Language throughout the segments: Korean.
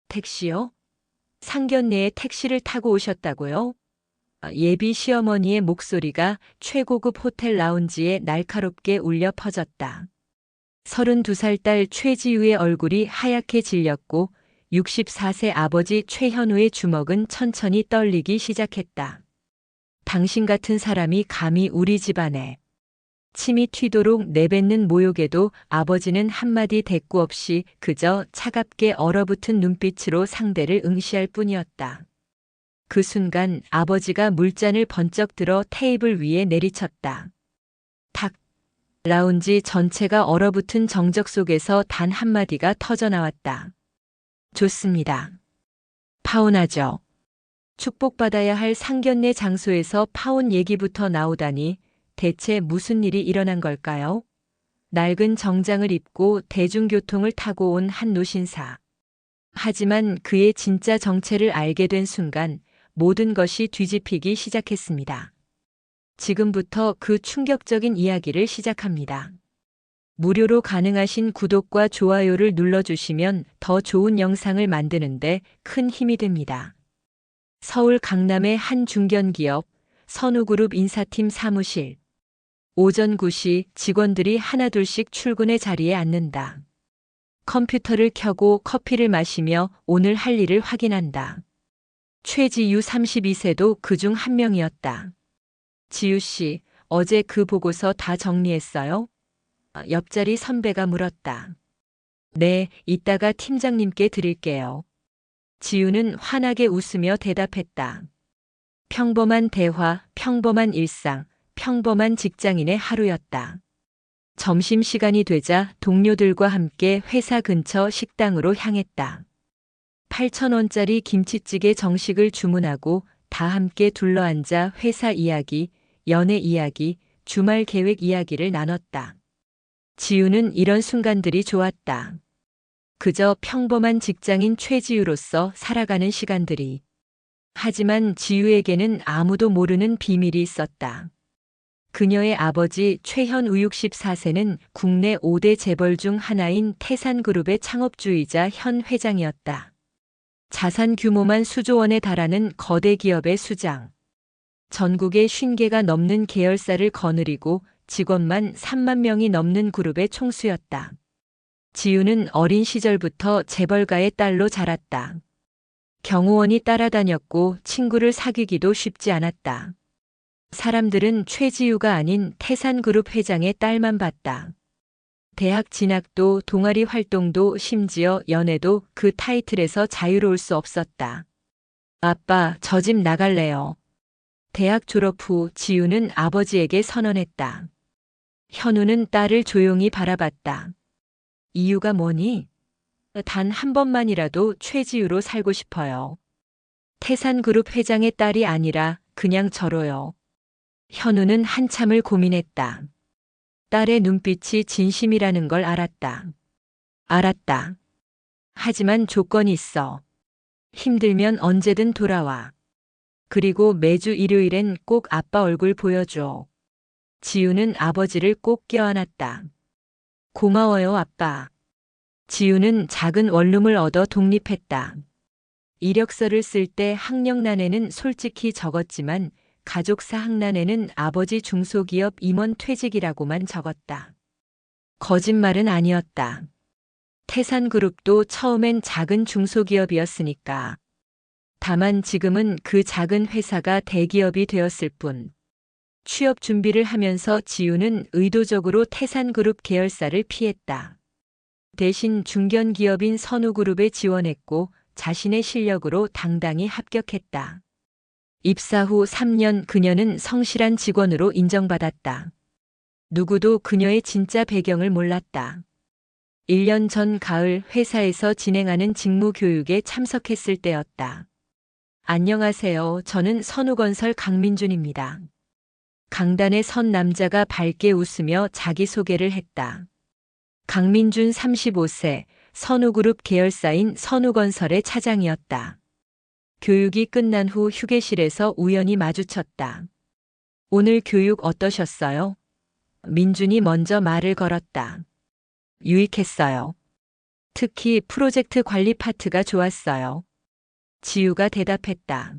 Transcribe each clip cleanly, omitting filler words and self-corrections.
택시요? 상견례에 택시를 타고 오셨다고요? 예비 시어머니의 목소리가 최고급 호텔 라운지에 날카롭게 울려 퍼졌다. 32살 딸 최지우의 얼굴이 하얗게 질렸고 64세 아버지 최현우의 주먹은 천천히 떨리기 시작했다. 당신 같은 사람이 감히 우리 집안에. 침이 튀도록 내뱉는 모욕에도 아버지는 한마디 대꾸 없이 그저 차갑게 얼어붙은 눈빛으로 상대를 응시할 뿐이었다. 그 순간 아버지가 물잔을 번쩍 들어 테이블 위에 내리쳤다. 탁! 라운지 전체가 얼어붙은 정적 속에서 단 한마디가 터져나왔다. 좋습니다. 파혼하죠. 축복받아야 할 상견례 장소에서 파혼 얘기부터 나오다니 대체 무슨 일이 일어난 걸까요? 낡은 정장을 입고 대중교통을 타고 온 한 노신사. 하지만 그의 진짜 정체를 알게 된 순간 모든 것이 뒤집히기 시작했습니다. 지금부터 그 충격적인 이야기를 시작합니다. 무료로 가능하신 구독과 좋아요를 눌러주시면 더 좋은 영상을 만드는데 큰 힘이 됩니다. 서울 강남의 한 중견기업 선우그룹 인사팀 사무실. 오전 9시 직원들이 하나둘씩 출근의 자리에 앉는다. 컴퓨터를 켜고 커피를 마시며 오늘 할 일을 확인한다. 최지유 32세도 그중 한 명이었다. 지유 씨, 어제 그 보고서 다 정리했어요? 옆자리 선배가 물었다. 네, 이따가 팀장님께 드릴게요. 지유는 환하게 웃으며 대답했다. 평범한 대화, 평범한 일상, 평범한 직장인의 하루였다. 점심시간이 되자 동료들과 함께 회사 근처 식당으로 향했다. 8,000원짜리 김치찌개 정식을 주문하고 다 함께 둘러앉아 회사 이야기, 연애 이야기, 주말 계획 이야기를 나눴다. 지우는 이런 순간들이 좋았다. 그저 평범한 직장인 최지우로서 살아가는 시간들이. 하지만 지우에게는 아무도 모르는 비밀이 있었다. 그녀의 아버지 최현우 64세는 국내 5대 재벌 중 하나인 태산그룹의 창업주이자 현 회장이었다. 자산 규모만 수조 원에 달하는 거대 기업의 수장. 전국에 50개가 넘는 계열사를 거느리고 직원만 3만 명이 넘는 그룹의 총수였다. 지우는 어린 시절부터 재벌가의 딸로 자랐다. 경호원이 따라다녔고 친구를 사귀기도 쉽지 않았다. 사람들은 최지우가 아닌 태산그룹 회장의 딸만 봤다. 대학 진학도 동아리 활동도 심지어 연애도 그 타이틀에서 자유로울 수 없었다. 아빠, 저 집 나갈래요. 대학 졸업 후 지우는 아버지에게 선언했다. 현우는 딸을 조용히 바라봤다. 이유가 뭐니? 단 한 번만이라도 최지우로 살고 싶어요. 태산그룹 회장의 딸이 아니라 그냥 저로요. 현우는 한참을 고민했다. 딸의 눈빛이 진심이라는 걸 알았다. 알았다. 하지만 조건이 있어. 힘들면 언제든 돌아와. 그리고 매주 일요일엔 꼭 아빠 얼굴 보여줘. 지우는 아버지를 꼭 껴안았다. 고마워요, 아빠. 지우는 작은 원룸을 얻어 독립했다. 이력서를 쓸 때 학력란에는 솔직히 적었지만 가족사 학란에는 아버지 중소기업 임원 퇴직이라고만 적었다. 거짓말은 아니었다. 태산그룹도 처음엔 작은 중소기업이었으니까. 다만 지금은 그 작은 회사가 대기업이 되었을 뿐. 취업 준비를 하면서 지우는 의도적으로 태산그룹 계열사를 피했다. 대신 중견기업인 선우그룹에 지원했고 자신의 실력으로 당당히 합격했다. 입사 후 3년 그녀는 성실한 직원으로 인정받았다. 누구도 그녀의 진짜 배경을 몰랐다. 1년 전 가을 회사에서 진행하는 직무 교육에 참석했을 때였다. 안녕하세요. 저는 선우건설 강민준입니다. 강단에 선 남자가 밝게 웃으며 자기소개를 했다. 강민준 35세, 선우그룹 계열사인 선우건설의 차장이었다. 교육이 끝난 후 휴게실에서 우연히 마주쳤다. 오늘 교육 어떠셨어요? 민준이 먼저 말을 걸었다. 유익했어요. 특히 프로젝트 관리 파트가 좋았어요. 지우가 대답했다.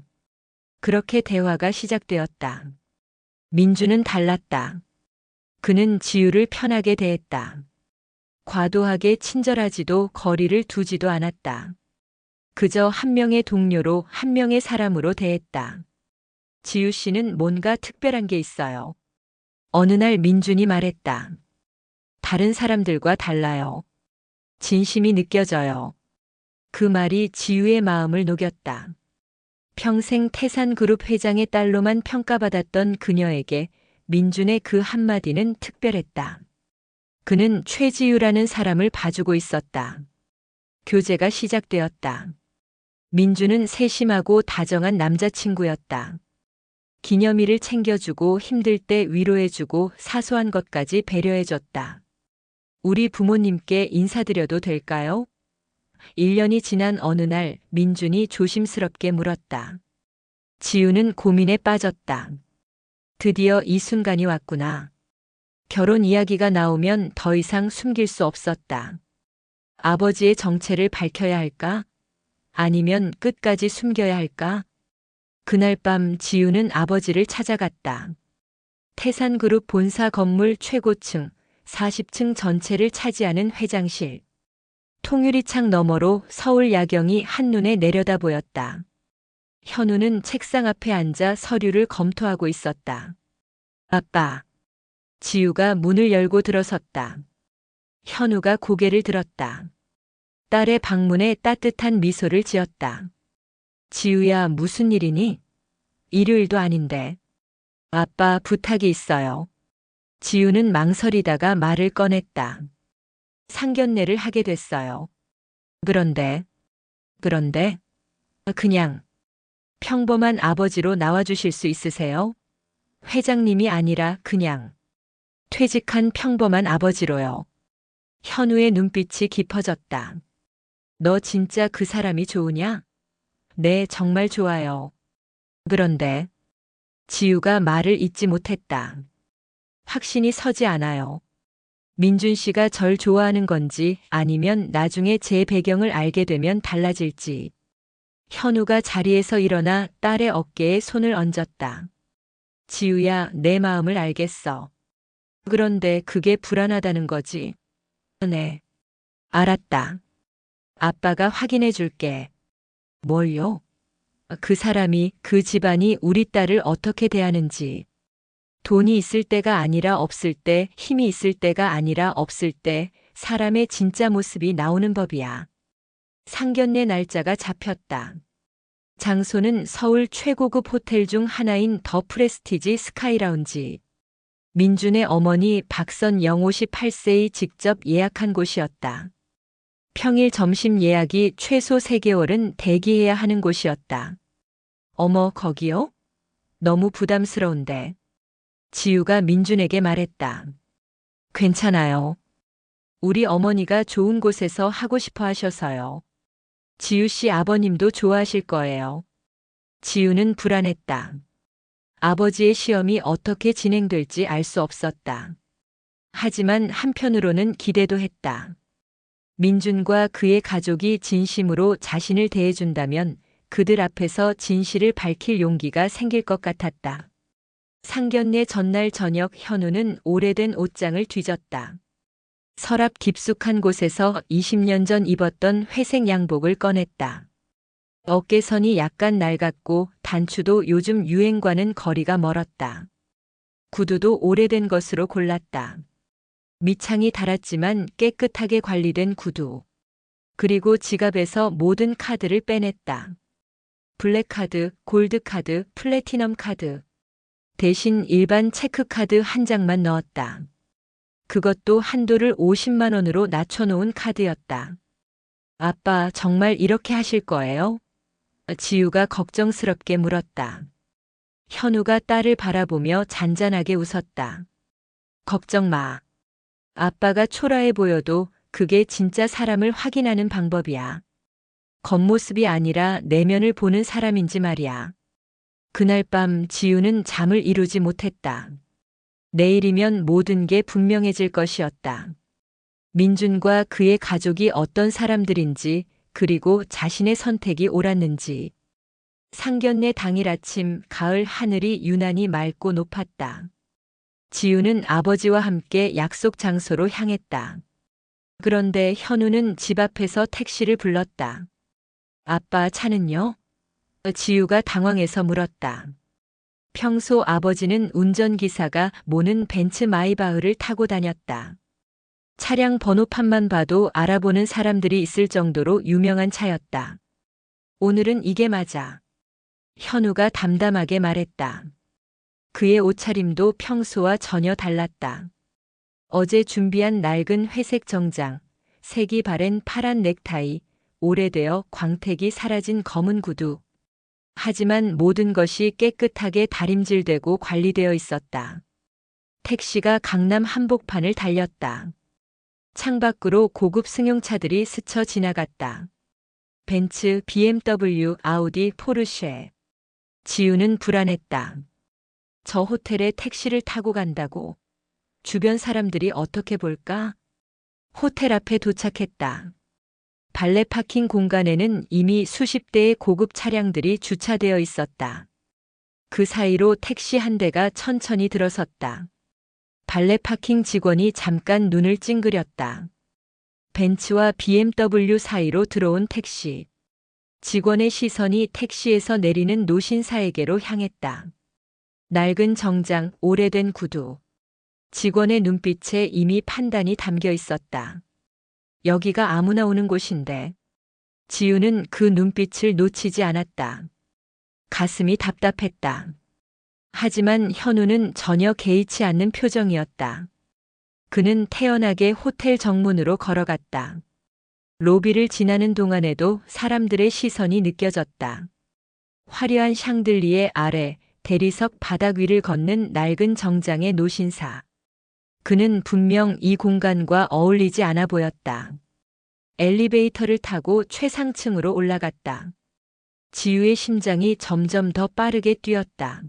그렇게 대화가 시작되었다. 민주는 달랐다. 그는 지우를 편하게 대했다. 과도하게 친절하지도 거리를 두지도 않았다. 그저 한 명의 동료로 한 명의 사람으로 대했다. 지우 씨는 뭔가 특별한 게 있어요. 어느 날 민준이 말했다. 다른 사람들과 달라요. 진심이 느껴져요. 그 말이 지우의 마음을 녹였다. 평생 태산그룹 회장의 딸로만 평가받았던 그녀에게 민준의 그 한마디는 특별했다. 그는 최지우라는 사람을 봐주고 있었다. 교제가 시작되었다. 민준은 세심하고 다정한 남자친구였다. 기념일을 챙겨주고 힘들 때 위로해주고 사소한 것까지 배려해줬다. 우리 부모님께 인사드려도 될까요? 1년이 지난 어느 날 민준이 조심스럽게 물었다. 지우는 고민에 빠졌다. 드디어 이 순간이 왔구나. 결혼 이야기가 나오면 더 이상 숨길 수 없었다. 아버지의 정체를 밝혀야 할까? 아니면 끝까지 숨겨야 할까? 그날 밤 지우는 아버지를 찾아갔다. 태산그룹 본사 건물 최고층 40층 전체를 차지하는 회장실. 통유리창 너머로 서울 야경이 한눈에 내려다 보였다. 현우는 책상 앞에 앉아 서류를 검토하고 있었다. 아빠. 지우가 문을 열고 들어섰다. 현우가 고개를 들었다. 딸의 방문에 따뜻한 미소를 지었다. 지우야, 무슨 일이니? 일요일도 아닌데. 아빠, 부탁이 있어요. 지우는 망설이다가 말을 꺼냈다. 상견례를 하게 됐어요. 그런데 그냥 평범한 아버지로 나와주실 수 있으세요? 회장님이 아니라 그냥 퇴직한 평범한 아버지로요. 현우의 눈빛이 깊어졌다. 너 진짜 그 사람이 좋으냐? 네, 정말 좋아요. 그런데 지우가 말을 잇지 못했다. 확신이 서지 않아요. 민준 씨가 절 좋아하는 건지 아니면 나중에 제 배경을 알게 되면 달라질지. 현우가 자리에서 일어나 딸의 어깨에 손을 얹었다. 지우야, 내 마음을 알겠어. 그런데 그게 불안하다는 거지. 네. 알았다. 아빠가 확인해 줄게. 뭘요? 그 사람이, 그 집안이 우리 딸을 어떻게 대하는지. 돈이 있을 때가 아니라 없을 때, 힘이 있을 때가 아니라 없을 때, 사람의 진짜 모습이 나오는 법이야. 상견례 날짜가 잡혔다. 장소는 서울 최고급 호텔 중 하나인 더 프레스티지 스카이라운지. 민준의 어머니 박선영 58세이 직접 예약한 곳이었다. 평일 점심 예약이 최소 3개월은 대기해야 하는 곳이었다. 어머, 거기요? 너무 부담스러운데. 지우가 민준에게 말했다. 괜찮아요. 우리 어머니가 좋은 곳에서 하고 싶어 하셔서요. 지우 씨 아버님도 좋아하실 거예요. 지우는 불안했다. 아버지의 시험이 어떻게 진행될지 알 수 없었다. 하지만 한편으로는 기대도 했다. 민준과 그의 가족이 진심으로 자신을 대해준다면 그들 앞에서 진실을 밝힐 용기가 생길 것 같았다. 상견례 전날 저녁 현우는 오래된 옷장을 뒤졌다. 서랍 깊숙한 곳에서 20년 전 입었던 회색 양복을 꺼냈다. 어깨선이 약간 낡았고 단추도 요즘 유행과는 거리가 멀었다. 구두도 오래된 것으로 골랐다. 밑창이 닳았지만 깨끗하게 관리된 구두. 그리고 지갑에서 모든 카드를 빼냈다. 블랙카드, 골드카드, 플래티넘 카드. 대신 일반 체크카드 한 장만 넣었다. 그것도 한도를 50만 원으로 낮춰놓은 카드였다. 아빠, 정말 이렇게 하실 거예요? 지우가 걱정스럽게 물었다. 현우가 딸을 바라보며 잔잔하게 웃었다. 걱정 마. 아빠가 초라해 보여도 그게 진짜 사람을 확인하는 방법이야. 겉모습이 아니라 내면을 보는 사람인지 말이야. 그날 밤 지우는 잠을 이루지 못했다. 내일이면 모든 게 분명해질 것이었다. 민준과 그의 가족이 어떤 사람들인지, 그리고 자신의 선택이 옳았는지. 상견례 당일 아침 가을 하늘이 유난히 맑고 높았다. 지우는 아버지와 함께 약속 장소로 향했다. 그런데 현우는 집 앞에서 택시를 불렀다. 아빠 차는요? 지우가 당황해서 물었다. 평소 아버지는 운전기사가 모는 벤츠 마이바흐를 타고 다녔다. 차량 번호판만 봐도 알아보는 사람들이 있을 정도로 유명한 차였다. 오늘은 이게 맞아. 현우가 담담하게 말했다. 그의 옷차림도 평소와 전혀 달랐다. 어제 준비한 낡은 회색 정장, 색이 바랜 파란 넥타이, 오래되어 광택이 사라진 검은 구두. 하지만 모든 것이 깨끗하게 다림질되고 관리되어 있었다. 택시가 강남 한복판을 달렸다. 창밖으로 고급 승용차들이 스쳐 지나갔다. 벤츠, BMW, 아우디, 포르쉐. 지우는 불안했다. 저 호텔에 택시를 타고 간다고. 주변 사람들이 어떻게 볼까? 호텔 앞에 도착했다. 발레 파킹 공간에는 이미 수십 대의 고급 차량들이 주차되어 있었다. 그 사이로 택시 한 대가 천천히 들어섰다. 발레 파킹 직원이 잠깐 눈을 찡그렸다. 벤츠와 BMW 사이로 들어온 택시. 직원의 시선이 택시에서 내리는 노신사에게로 향했다. 낡은 정장, 오래된 구두. 직원의 눈빛에 이미 판단이 담겨 있었다. 여기가 아무나 오는 곳인데. 지우는 그 눈빛을 놓치지 않았다. 가슴이 답답했다. 하지만 현우는 전혀 개의치 않는 표정이었다. 그는 태연하게 호텔 정문으로 걸어갔다. 로비를 지나는 동안에도 사람들의 시선이 느껴졌다. 화려한 샹들리에 아래 대리석 바닥 위를 걷는 낡은 정장의 노신사. 그는 분명 이 공간과 어울리지 않아 보였다. 엘리베이터를 타고 최상층으로 올라갔다. 지우의 심장이 점점 더 빠르게 뛰었다.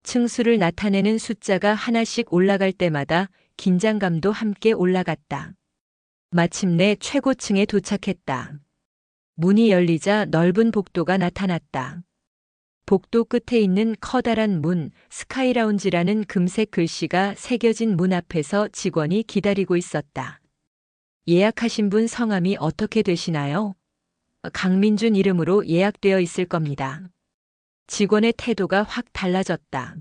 층수를 나타내는 숫자가 하나씩 올라갈 때마다 긴장감도 함께 올라갔다. 마침내 최고층에 도착했다. 문이 열리자 넓은 복도가 나타났다. 복도 끝에 있는 커다란 문, 스카이라운지라는 금색 글씨가 새겨진 문 앞에서 직원이 기다리고 있었다. 예약하신 분 성함이 어떻게 되시나요? 강민준 이름으로 예약되어 있을 겁니다. 직원의 태도가 확 달라졌다.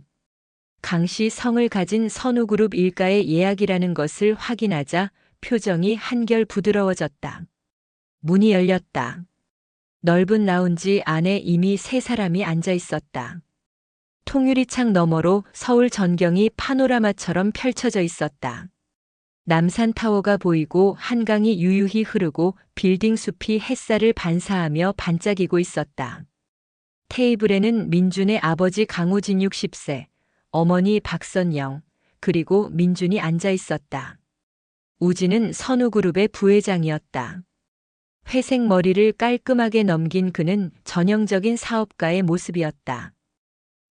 강씨 성을 가진 선우그룹 일가의 예약이라는 것을 확인하자 표정이 한결 부드러워졌다. 문이 열렸다. 넓은 라운지 안에 이미 세 사람이 앉아 있었다. 통유리창 너머로 서울 전경이 파노라마처럼 펼쳐져 있었다. 남산타워가 보이고 한강이 유유히 흐르고 빌딩 숲이 햇살을 반사하며 반짝이고 있었다. 테이블에는 민준의 아버지 강우진 60세, 어머니 박선영, 그리고 민준이 앉아 있었다. 우진은 선우그룹의 부회장이었다. 회색 머리를 깔끔하게 넘긴 그는 전형적인 사업가의 모습이었다.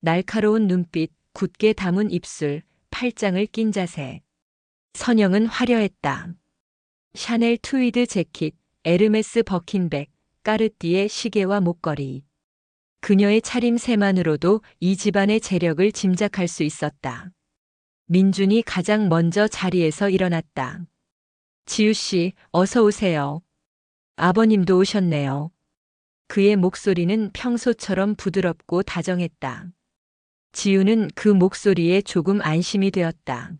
날카로운 눈빛, 굳게 담은 입술, 팔짱을 낀 자세. 선영은 화려했다. 샤넬 트위드 재킷, 에르메스 버킨백, 까르띠에 시계와 목걸이. 그녀의 차림새만으로도 이 집안의 재력을 짐작할 수 있었다. 민준이 가장 먼저 자리에서 일어났다. 지우 씨, 어서 오세요. 아버님도 오셨네요. 그의 목소리는 평소처럼 부드럽고 다정했다. 지우는 그 목소리에 조금 안심이 되었다.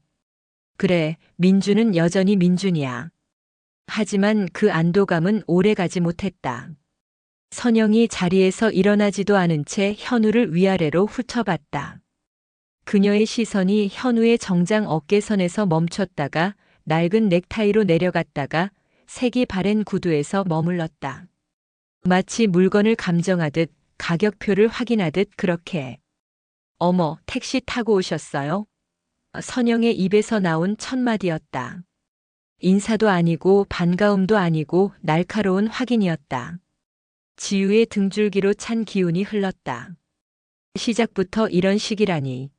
그래, 민준은 여전히 민준이야. 하지만 그 안도감은 오래가지 못했다. 선영이 자리에서 일어나지도 않은 채 현우를 위아래로 훑어봤다. 그녀의 시선이 현우의 정장 어깨선에서 멈췄다가 낡은 넥타이로 내려갔다가 색이 바랜 구두에서 머물렀다. 마치 물건을 감정하듯 가격표를 확인하듯 그렇게. 어머, 택시 타고 오셨어요? 선영의 입에서 나온 첫 마디였다. 인사도 아니고 반가움도 아니고 날카로운 확인이었다. 지우의 등줄기로 찬 기운이 흘렀다. 시작부터 이런 식이라니.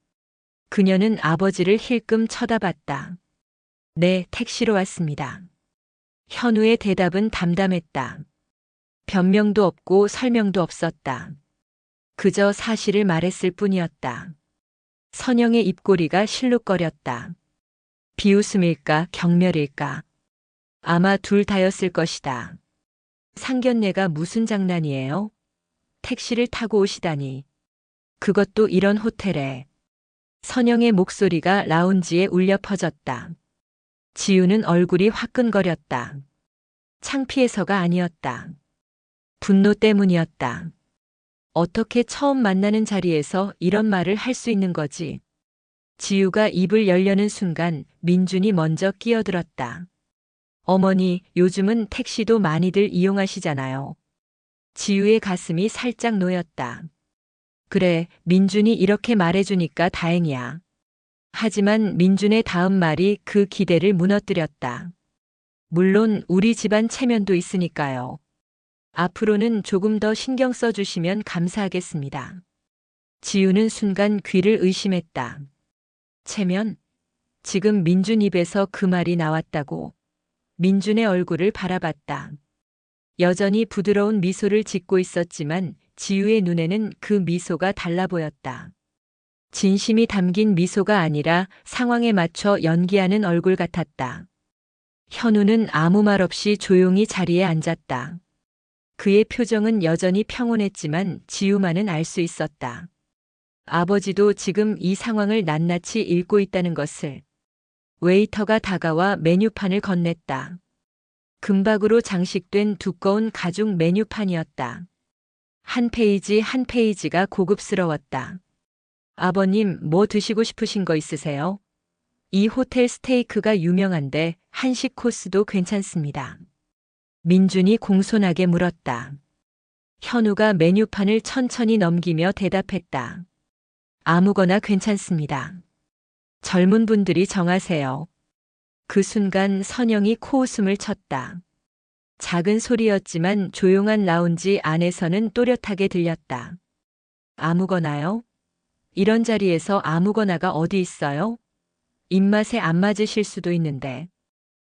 그녀는 아버지를 힐끔 쳐다봤다. 네, 택시로 왔습니다. 현우의 대답은 담담했다. 변명도 없고 설명도 없었다. 그저 사실을 말했을 뿐이었다. 선영의 입꼬리가 실룩거렸다. 비웃음일까 경멸일까? 아마 둘 다였을 것이다. 상견례가 무슨 장난이에요? 택시를 타고 오시다니. 그것도 이런 호텔에. 선영의 목소리가 라운지에 울려 퍼졌다. 지우는 얼굴이 화끈거렸다. 창피해서가 아니었다. 분노 때문이었다. 어떻게 처음 만나는 자리에서 이런 말을 할 수 있는 거지? 지우가 입을 열려는 순간 민준이 먼저 끼어들었다. 어머니, 요즘은 택시도 많이들 이용하시잖아요. 지우의 가슴이 살짝 놓였다. 그래, 민준이 이렇게 말해주니까 다행이야. 하지만 민준의 다음 말이 그 기대를 무너뜨렸다. 물론 우리 집안 체면도 있으니까요. 앞으로는 조금 더 신경 써주시면 감사하겠습니다. 지우는 순간 귀를 의심했다. 체면? 지금 민준 입에서 그 말이 나왔다고. 민준의 얼굴을 바라봤다. 여전히 부드러운 미소를 짓고 있었지만 지우의 눈에는 그 미소가 달라 보였다. 진심이 담긴 미소가 아니라 상황에 맞춰 연기하는 얼굴 같았다. 현우는 아무 말 없이 조용히 자리에 앉았다. 그의 표정은 여전히 평온했지만 지우만은 알 수 있었다. 아버지도 지금 이 상황을 낱낱이 읽고 있다는 것을. 웨이터가 다가와 메뉴판을 건넸다. 금박으로 장식된 두꺼운 가죽 메뉴판이었다. 한 페이지 한 페이지가 고급스러웠다. 아버님, 뭐 드시고 싶으신 거 있으세요? 이 호텔 스테이크가 유명한데 한식 코스도 괜찮습니다. 민준이 공손하게 물었다. 현우가 메뉴판을 천천히 넘기며 대답했다. 아무거나 괜찮습니다. 젊은 분들이 정하세요. 그 순간 선영이 코웃음을 쳤다. 작은 소리였지만 조용한 라운지 안에서는 또렷하게 들렸다. 아무거나요? 이런 자리에서 아무거나가 어디 있어요? 입맛에 안 맞으실 수도 있는데.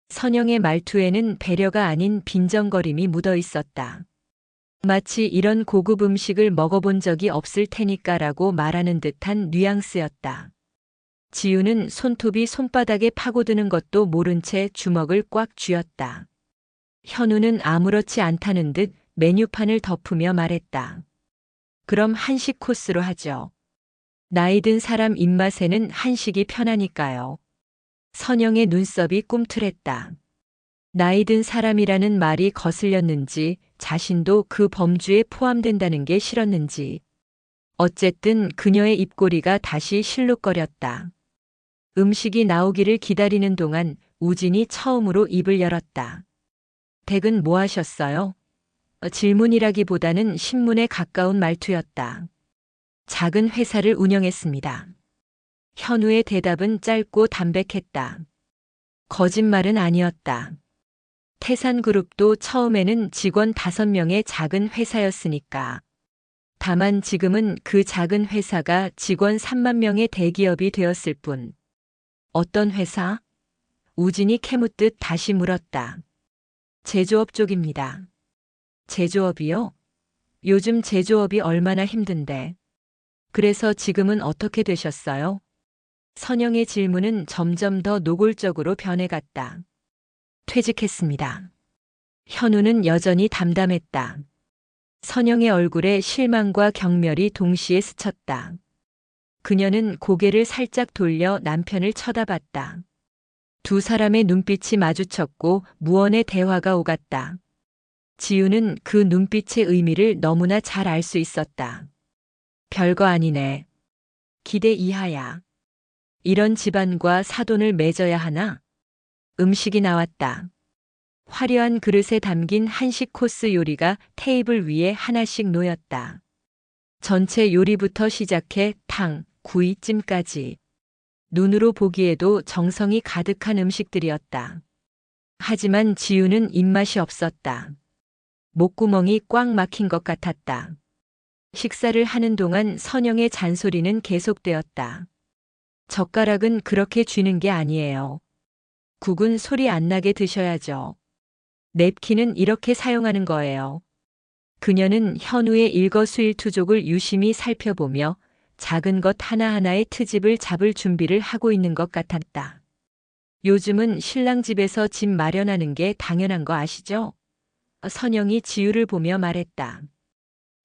선영의 말투에는 배려가 아닌 빈정거림이 묻어 있었다. 마치 이런 고급 음식을 먹어본 적이 없을 테니까라고 말하는 듯한 뉘앙스였다. 지우는 손톱이 손바닥에 파고드는 것도 모른 채 주먹을 꽉 쥐었다. 현우는 아무렇지 않다는 듯 메뉴판을 덮으며 말했다. 그럼 한식 코스로 하죠. 나이 든 사람 입맛에는 한식이 편하니까요. 선영의 눈썹이 꿈틀했다. 나이 든 사람이라는 말이 거슬렸는지 자신도 그 범주에 포함된다는 게 싫었는지. 어쨌든 그녀의 입꼬리가 다시 실룩거렸다. 음식이 나오기를 기다리는 동안 우진이 처음으로 입을 열었다. 댁은 뭐 하셨어요? 질문이라기보다는 신문에 가까운 말투였다. 작은 회사를 운영했습니다. 현우의 대답은 짧고 담백했다. 거짓말은 아니었다. 태산그룹도 처음에는 직원 5명의 작은 회사였으니까. 다만 지금은 그 작은 회사가 직원 3만 명의 대기업이 되었을 뿐. 어떤 회사? 우진이 캐묻듯 다시 물었다. 제조업 쪽입니다. 제조업이요? 요즘 제조업이 얼마나 힘든데. 그래서 지금은 어떻게 되셨어요? 선영의 질문은 점점 더 노골적으로 변해갔다. 퇴직했습니다. 현우는 여전히 담담했다. 선영의 얼굴에 실망과 경멸이 동시에 스쳤다. 그녀는 고개를 살짝 돌려 남편을 쳐다봤다. 두 사람의 눈빛이 마주쳤고 무언의 대화가 오갔다. 지우는 그 눈빛의 의미를 너무나 잘 알 수 있었다. 별거 아니네. 기대 이하야. 이런 집안과 사돈을 맺어야 하나? 음식이 나왔다. 화려한 그릇에 담긴 한식 코스 요리가 테이블 위에 하나씩 놓였다. 전체 요리부터 시작해 탕, 구이, 찜까지. 눈으로 보기에도 정성이 가득한 음식들이었다. 하지만 지우는 입맛이 없었다. 목구멍이 꽉 막힌 것 같았다. 식사를 하는 동안 선영의 잔소리는 계속되었다. 젓가락은 그렇게 쥐는 게 아니에요. 국은 소리 안 나게 드셔야죠. 냅킨은 이렇게 사용하는 거예요. 그녀는 현우의 일거수일투족을 유심히 살펴보며 작은 것 하나하나의 트집을 잡을 준비를 하고 있는 것 같았다. 요즘은 신랑 집에서 집 마련하는 게 당연한 거 아시죠? 선영이 지우를 보며 말했다.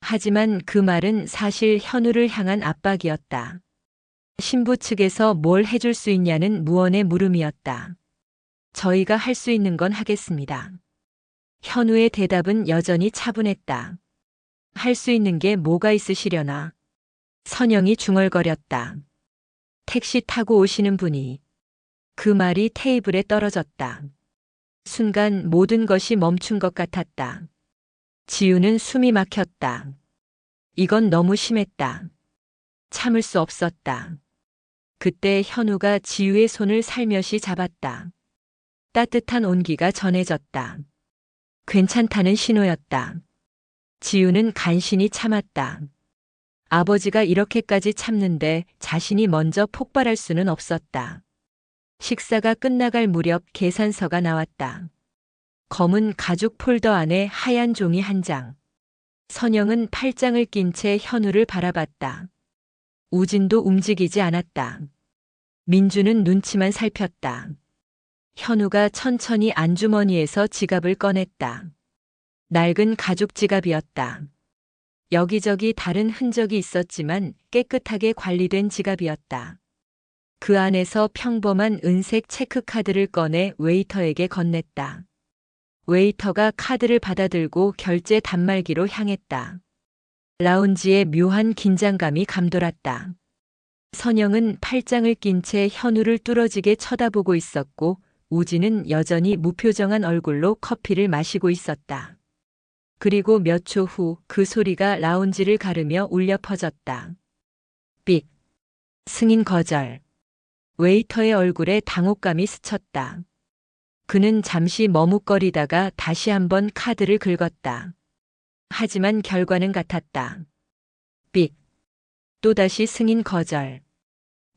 하지만 그 말은 사실 현우를 향한 압박이었다. 신부 측에서 뭘 해줄 수 있냐는 무언의 물음이었다. 저희가 할 수 있는 건 하겠습니다. 현우의 대답은 여전히 차분했다. 할 수 있는 게 뭐가 있으시려나? 선영이 중얼거렸다. 택시 타고 오시는 분이. 그 말이 테이블에 떨어졌다. 순간 모든 것이 멈춘 것 같았다. 지우는 숨이 막혔다. 이건 너무 심했다. 참을 수 없었다. 그때 현우가 지우의 손을 살며시 잡았다. 따뜻한 온기가 전해졌다. 괜찮다는 신호였다. 지우는 간신히 참았다. 아버지가 이렇게까지 참는데 자신이 먼저 폭발할 수는 없었다. 식사가 끝나갈 무렵 계산서가 나왔다. 검은 가죽 폴더 안에 하얀 종이 한 장. 선영은 팔짱을 낀 채 현우를 바라봤다. 우진도 움직이지 않았다. 민주는 눈치만 살폈다. 현우가 천천히 안주머니에서 지갑을 꺼냈다. 낡은 가죽 지갑이었다. 여기저기 다른 흔적이 있었지만 깨끗하게 관리된 지갑이었다. 그 안에서 평범한 은색 체크카드를 꺼내 웨이터에게 건넸다. 웨이터가 카드를 받아들고 결제 단말기로 향했다. 라운지에 묘한 긴장감이 감돌았다. 선영은 팔짱을 낀 채 현우를 뚫어지게 쳐다보고 있었고 우진은 여전히 무표정한 얼굴로 커피를 마시고 있었다. 그리고 몇 초 후 그 소리가 라운지를 가르며 울려 퍼졌다. 삑. 승인 거절. 웨이터의 얼굴에 당혹감이 스쳤다. 그는 잠시 머뭇거리다가 다시 한번 카드를 긁었다. 하지만 결과는 같았다. 삑. 또다시 승인 거절.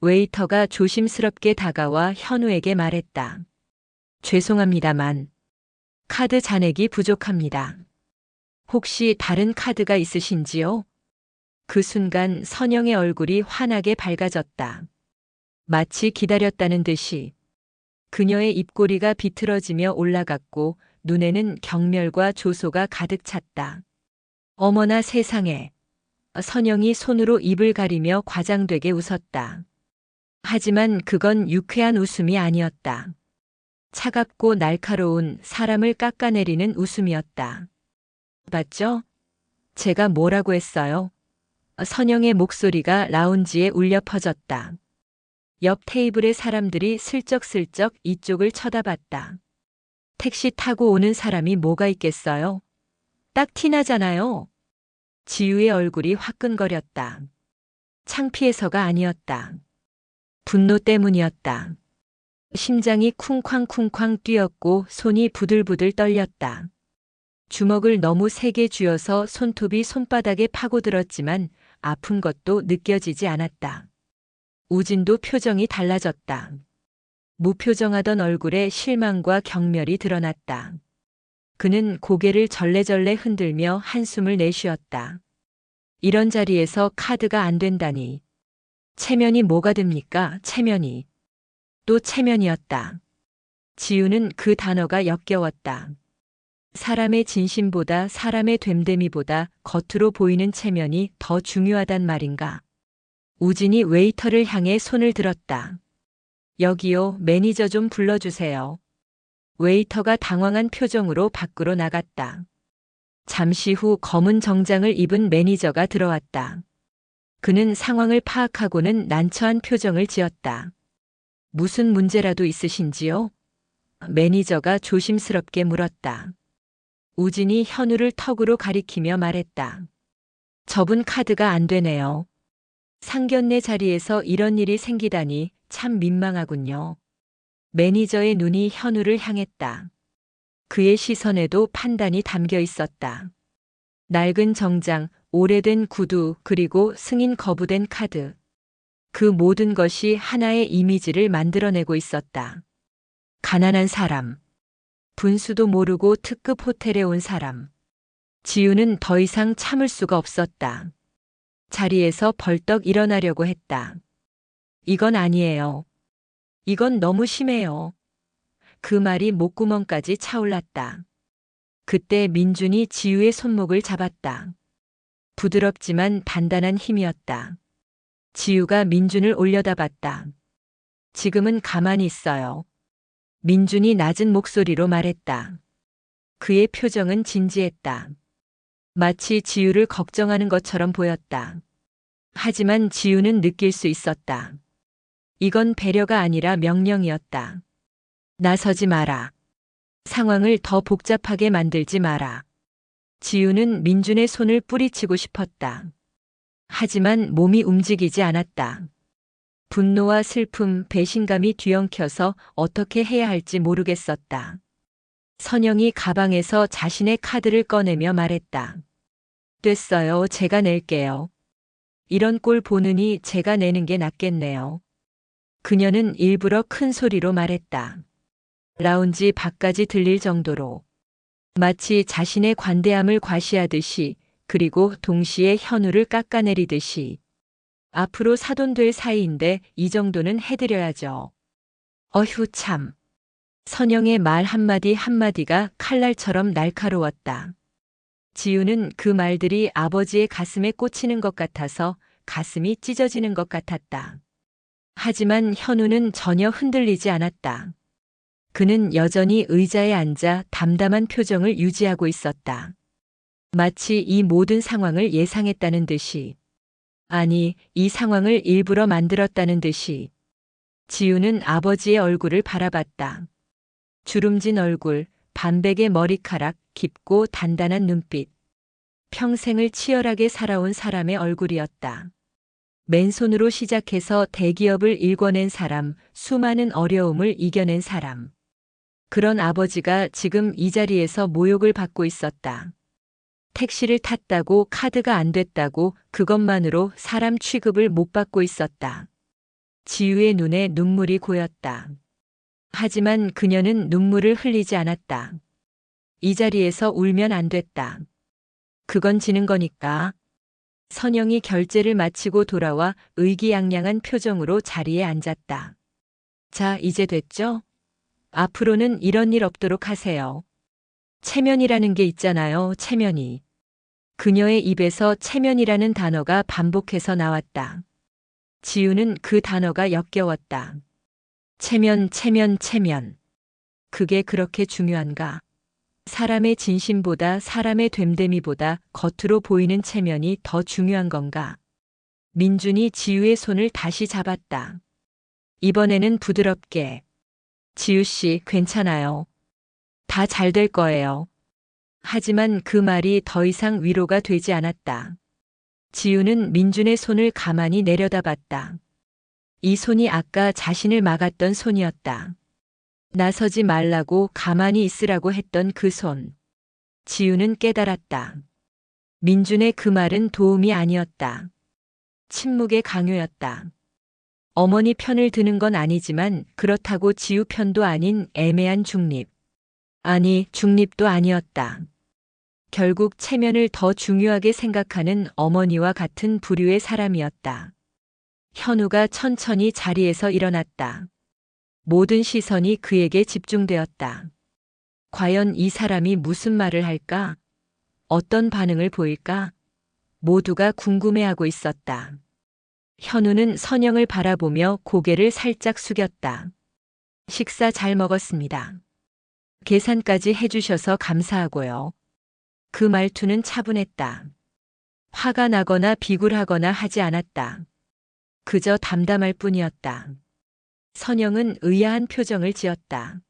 웨이터가 조심스럽게 다가와 현우에게 말했다. 죄송합니다만 카드 잔액이 부족합니다. 혹시 다른 카드가 있으신지요? 그 순간 선영의 얼굴이 환하게 밝아졌다. 마치 기다렸다는 듯이. 그녀의 입꼬리가 비틀어지며 올라갔고 눈에는 경멸과 조소가 가득 찼다. 어머나 세상에. 선영이 손으로 입을 가리며 과장되게 웃었다. 하지만 그건 유쾌한 웃음이 아니었다. 차갑고 날카로운 사람을 깎아내리는 웃음이었다. 봤죠? 제가 뭐라고 했어요? 선영의 목소리가 라운지에 울려 퍼졌다. 옆 테이블의 사람들이 슬쩍슬쩍 이쪽을 쳐다봤다. 택시 타고 오는 사람이 뭐가 있겠어요? 딱 티나잖아요. 지우의 얼굴이 화끈거렸다. 창피해서가 아니었다. 분노 때문이었다. 심장이 쿵쾅쿵쾅 뛰었고 손이 부들부들 떨렸다. 주먹을 너무 세게 쥐어서 손톱이 손바닥에 파고들었지만 아픈 것도 느껴지지 않았다. 우진도 표정이 달라졌다. 무표정하던 얼굴에 실망과 경멸이 드러났다. 그는 고개를 절레절레 흔들며 한숨을 내쉬었다. 이런 자리에서 카드가 안 된다니. 체면이 뭐가 됩니까? 체면이. 또 체면이었다. 지우는 그 단어가 역겨웠다. 사람의 진심보다 사람의 됨됨이보다 겉으로 보이는 체면이 더 중요하단 말인가. 우진이 웨이터를 향해 손을 들었다. 여기요, 매니저 좀 불러주세요. 웨이터가 당황한 표정으로 밖으로 나갔다. 잠시 후 검은 정장을 입은 매니저가 들어왔다. 그는 상황을 파악하고는 난처한 표정을 지었다. 무슨 문제라도 있으신지요? 매니저가 조심스럽게 물었다. 우진이 현우를 턱으로 가리키며 말했다. 저분 카드가 안 되네요. 상견례 자리에서 이런 일이 생기다니 참 민망하군요. 매니저의 눈이 현우를 향했다. 그의 시선에도 판단이 담겨 있었다. 낡은 정장, 오래된 구두, 그리고 승인 거부된 카드. 그 모든 것이 하나의 이미지를 만들어내고 있었다. 가난한 사람. 분수도 모르고 특급 호텔에 온 사람. 지우는 더 이상 참을 수가 없었다. 자리에서 벌떡 일어나려고 했다. 이건 아니에요. 이건 너무 심해요. 그 말이 목구멍까지 차올랐다. 그때 민준이 지우의 손목을 잡았다. 부드럽지만 단단한 힘이었다. 지우가 민준을 올려다봤다. 지금은 가만히 있어요. 민준이 낮은 목소리로 말했다. 그의 표정은 진지했다. 마치 지우를 걱정하는 것처럼 보였다. 하지만 지우는 느낄 수 있었다. 이건 배려가 아니라 명령이었다. 나서지 마라. 상황을 더 복잡하게 만들지 마라. 지우는 민준의 손을 뿌리치고 싶었다. 하지만 몸이 움직이지 않았다. 분노와 슬픔, 배신감이 뒤엉켜서 어떻게 해야 할지 모르겠었다. 선영이 가방에서 자신의 카드를 꺼내며 말했다. 됐어요. 제가 낼게요. 이런 꼴 보느니 제가 내는 게 낫겠네요. 그녀는 일부러 큰 소리로 말했다. 라운지 밖까지 들릴 정도로. 마치 자신의 관대함을 과시하듯이, 그리고 동시에 현우를 깎아내리듯이. 앞으로 사돈될 사이인데 이 정도는 해드려야죠. 어휴 참. 선영의 말 한마디 한마디가 칼날처럼 날카로웠다. 지우는 그 말들이 아버지의 가슴에 꽂히는 것 같아서 가슴이 찢어지는 것 같았다. 하지만 현우는 전혀 흔들리지 않았다. 그는 여전히 의자에 앉아 담담한 표정을 유지하고 있었다. 마치 이 모든 상황을 예상했다는 듯이. 아니, 이 상황을 일부러 만들었다는 듯이. 지우는 아버지의 얼굴을 바라봤다. 주름진 얼굴, 반백의 머리카락, 깊고 단단한 눈빛. 평생을 치열하게 살아온 사람의 얼굴이었다. 맨손으로 시작해서 대기업을 일궈낸 사람, 수많은 어려움을 이겨낸 사람. 그런 아버지가 지금 이 자리에서 모욕을 받고 있었다. 택시를 탔다고 카드가 안 됐다고 그것만으로 사람 취급을 못 받고 있었다. 지우의 눈에 눈물이 고였다. 하지만 그녀는 눈물을 흘리지 않았다. 이 자리에서 울면 안 됐다. 그건 지는 거니까. 선영이 결제를 마치고 돌아와 의기양양한 표정으로 자리에 앉았다. 자, 이제 됐죠? 앞으로는 이런 일 없도록 하세요. 체면이라는 게 있잖아요, 체면이. 그녀의 입에서 체면이라는 단어가 반복해서 나왔다. 지우는 그 단어가 역겨웠다. 체면, 체면, 체면. 그게 그렇게 중요한가? 사람의 진심보다 사람의 됨됨이보다 겉으로 보이는 체면이 더 중요한 건가? 민준이 지우의 손을 다시 잡았다. 이번에는 부드럽게. 지우 씨, 괜찮아요. 다 잘 될 거예요. 하지만 그 말이 더 이상 위로가 되지 않았다. 지우는 민준의 손을 가만히 내려다봤다. 이 손이 아까 자신을 막았던 손이었다. 나서지 말라고 가만히 있으라고 했던 그 손. 지우는 깨달았다. 민준의 그 말은 도움이 아니었다. 침묵의 강요였다. 어머니 편을 드는 건 아니지만 그렇다고 지우 편도 아닌 애매한 중립. 아니, 중립도 아니었다. 결국 체면을 더 중요하게 생각하는 어머니와 같은 부류의 사람이었다. 현우가 천천히 자리에서 일어났다. 모든 시선이 그에게 집중되었다. 과연 이 사람이 무슨 말을 할까? 어떤 반응을 보일까? 모두가 궁금해하고 있었다. 현우는 선영을 바라보며 고개를 살짝 숙였다. 식사 잘 먹었습니다. 계산까지 해주셔서 감사하고요. 그 말투는 차분했다. 화가 나거나 비굴하거나 하지 않았다. 그저 담담할 뿐이었다. 선영은 의아한 표정을 지었다.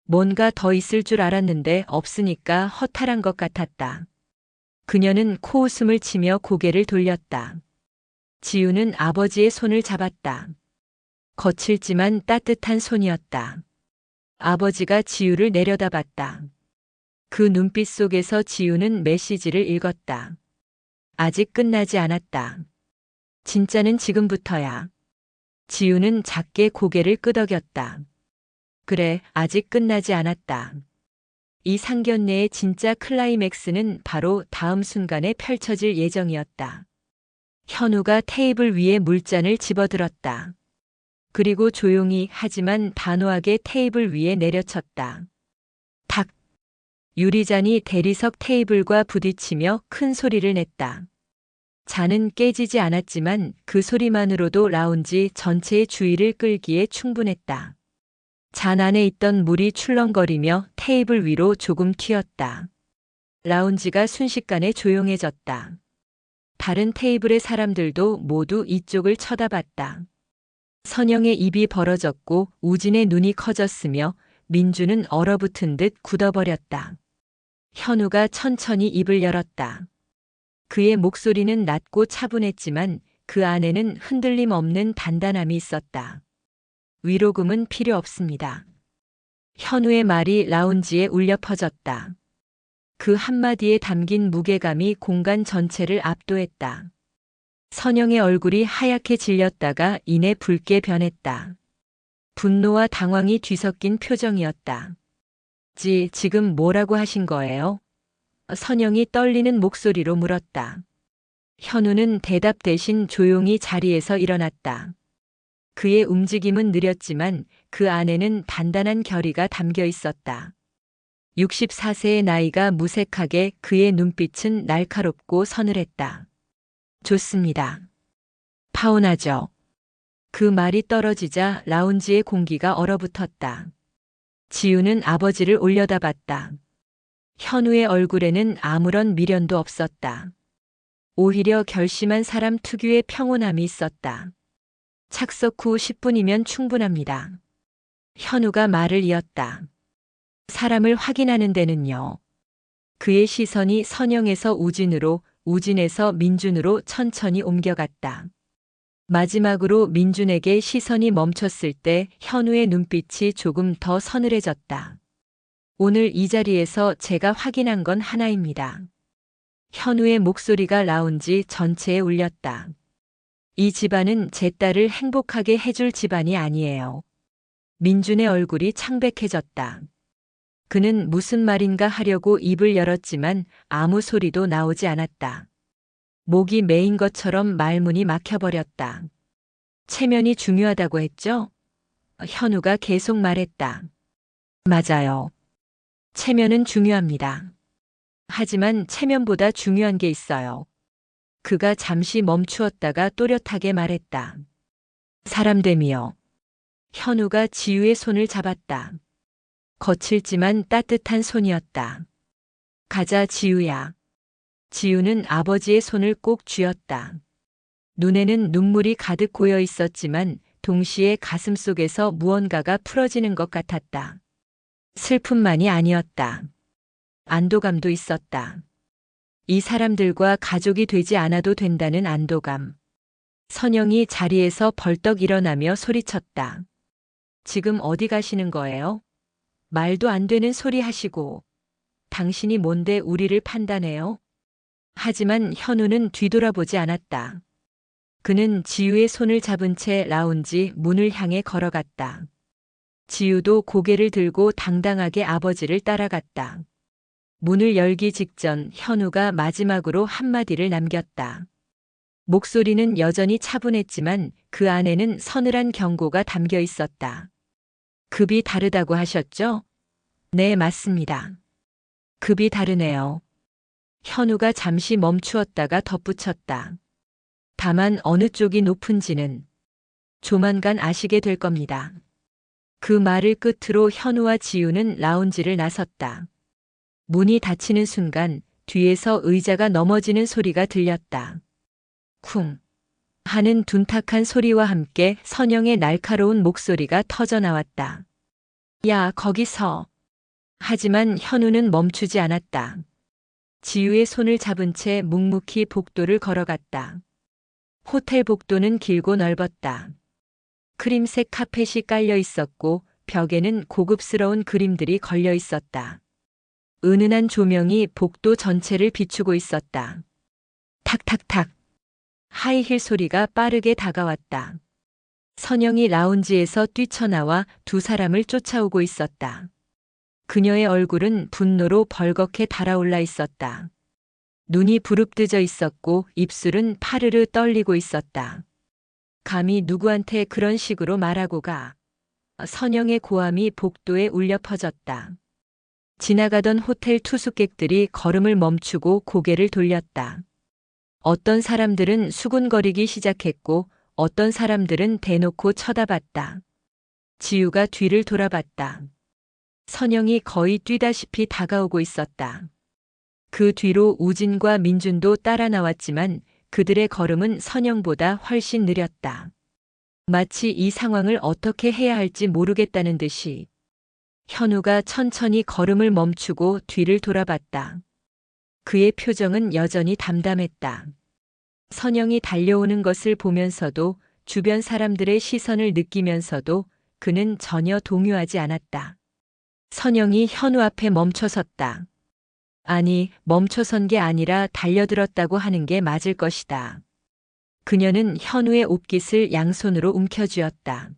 뭔가 더 있을 줄 알았는데 없으니까 허탈한 것 같았다. 그녀는 코웃음을 치며 고개를 돌렸다. 지우는 아버지의 손을 잡았다. 거칠지만 따뜻한 손이었다. 아버지가 지우를 내려다봤다. 그 눈빛 속에서 지우는 메시지를 읽었다. 아직 끝나지 않았다. 진짜는 지금부터야. 지우는 작게 고개를 끄덕였다. 그래, 아직 끝나지 않았다. 이 상견례의 진짜 클라이맥스는 바로 다음 순간에 펼쳐질 예정이었다. 현우가 테이블 위에 물잔을 집어들었다. 그리고 조용히 하지만 단호하게 테이블 위에 내려쳤다. 탁! 유리잔이 대리석 테이블과 부딪히며 큰 소리를 냈다. 잔은 깨지지 않았지만 그 소리만으로도 라운지 전체의 주의를 끌기에 충분했다. 잔 안에 있던 물이 출렁거리며 테이블 위로 조금 튀었다. 라운지가 순식간에 조용해졌다. 다른 테이블의 사람들도 모두 이쪽을 쳐다봤다. 선영의 입이 벌어졌고 우진의 눈이 커졌으며 민주는 얼어붙은 듯 굳어버렸다. 현우가 천천히 입을 열었다. 그의 목소리는 낮고 차분했지만 그 안에는 흔들림 없는 단단함이 있었다. 위로금은 필요 없습니다. 현우의 말이 라운지에 울려 퍼졌다. 그 한마디에 담긴 무게감이 공간 전체를 압도했다. 선영의 얼굴이 하얗게 질렸다가 이내 붉게 변했다. 분노와 당황이 뒤섞인 표정이었다. 지금 뭐라고 하신 거예요? 선영이 떨리는 목소리로 물었다. 현우는 대답 대신 조용히 자리에서 일어났다. 그의 움직임은 느렸지만 그 안에는 단단한 결의가 담겨 있었다. 64세의 나이가 무색하게 그의 눈빛은 날카롭고 서늘했다. 좋습니다. 파혼하죠. 그 말이 떨어지자 라운지의 공기가 얼어붙었다. 지우는 아버지를 올려다봤다. 현우의 얼굴에는 아무런 미련도 없었다. 오히려 결심한 사람 특유의 평온함이 있었다. 착석 후 10분이면 충분합니다. 현우가 말을 이었다. 사람을 확인하는 데는요. 그의 시선이 선영에서 우진으로, 우진에서 민준으로 천천히 옮겨갔다. 마지막으로 민준에게 시선이 멈췄을 때 현우의 눈빛이 조금 더 서늘해졌다. 오늘 이 자리에서 제가 확인한 건 하나입니다. 현우의 목소리가 라운지 전체에 울렸다. 이 집안은 제 딸을 행복하게 해줄 집안이 아니에요. 민준의 얼굴이 창백해졌다. 그는 무슨 말인가 하려고 입을 열었지만 아무 소리도 나오지 않았다. 목이 메인 것처럼 말문이 막혀버렸다. 체면이 중요하다고 했죠? 현우가 계속 말했다. 맞아요. 체면은 중요합니다. 하지만 체면보다 중요한 게 있어요. 그가 잠시 멈추었다가 또렷하게 말했다. 사람됨이요. 현우가 지우의 손을 잡았다. 거칠지만 따뜻한 손이었다. 가자 지우야. 지우는 아버지의 손을 꼭 쥐었다. 눈에는 눈물이 가득 고여 있었지만 동시에 가슴 속에서 무언가가 풀어지는 것 같았다. 슬픔만이 아니었다. 안도감도 있었다. 이 사람들과 가족이 되지 않아도 된다는 안도감. 선영이 자리에서 벌떡 일어나며 소리쳤다. 지금 어디 가시는 거예요? 말도 안 되는 소리 하시고. 당신이 뭔데 우리를 판단해요? 하지만 현우는 뒤돌아보지 않았다. 그는 지우의 손을 잡은 채 라운지 문을 향해 걸어갔다. 지우도 고개를 들고 당당하게 아버지를 따라갔다. 문을 열기 직전 현우가 마지막으로 한마디를 남겼다. 목소리는 여전히 차분했지만 그 안에는 서늘한 경고가 담겨 있었다. 급이 다르다고 하셨죠? 네, 맞습니다. 급이 다르네요. 현우가 잠시 멈추었다가 덧붙였다. 다만 어느 쪽이 높은지는 조만간 아시게 될 겁니다. 그 말을 끝으로 현우와 지우는 라운지를 나섰다. 문이 닫히는 순간 뒤에서 의자가 넘어지는 소리가 들렸다. 쿵 하는 둔탁한 소리와 함께 선영의 날카로운 목소리가 터져 나왔다. 야, 거기서. 하지만 현우는 멈추지 않았다. 지우의 손을 잡은 채 묵묵히 복도를 걸어갔다. 호텔 복도는 길고 넓었다. 크림색 카펫이 깔려 있었고 벽에는 고급스러운 그림들이 걸려 있었다. 은은한 조명이 복도 전체를 비추고 있었다. 탁탁탁. 하이힐 소리가 빠르게 다가왔다. 선영이 라운지에서 뛰쳐나와 두 사람을 쫓아오고 있었다. 그녀의 얼굴은 분노로 벌겋게 달아올라 있었다. 눈이 부릅뜨져 있었고 입술은 파르르 떨리고 있었다. 감히 누구한테 그런 식으로 말하고 가. 선영의 고함이 복도에 울려 퍼졌다. 지나가던 호텔 투숙객들이 걸음을 멈추고 고개를 돌렸다. 어떤 사람들은 수군거리기 시작했고 어떤 사람들은 대놓고 쳐다봤다. 지우가 뒤를 돌아봤다. 선영이 거의 뛰다시피 다가오고 있었다. 그 뒤로 우진과 민준도 따라 나왔지만 그들의 걸음은 선영보다 훨씬 느렸다. 마치 이 상황을 어떻게 해야 할지 모르겠다는 듯이. 현우가 천천히 걸음을 멈추고 뒤를 돌아봤다. 그의 표정은 여전히 담담했다. 선영이 달려오는 것을 보면서도 주변 사람들의 시선을 느끼면서도 그는 전혀 동요하지 않았다. 선영이 현우 앞에 멈춰섰다. 아니, 멈춰선 게 아니라 달려들었다고 하는 게 맞을 것이다. 그녀는 현우의 옷깃을 양손으로 움켜쥐었다.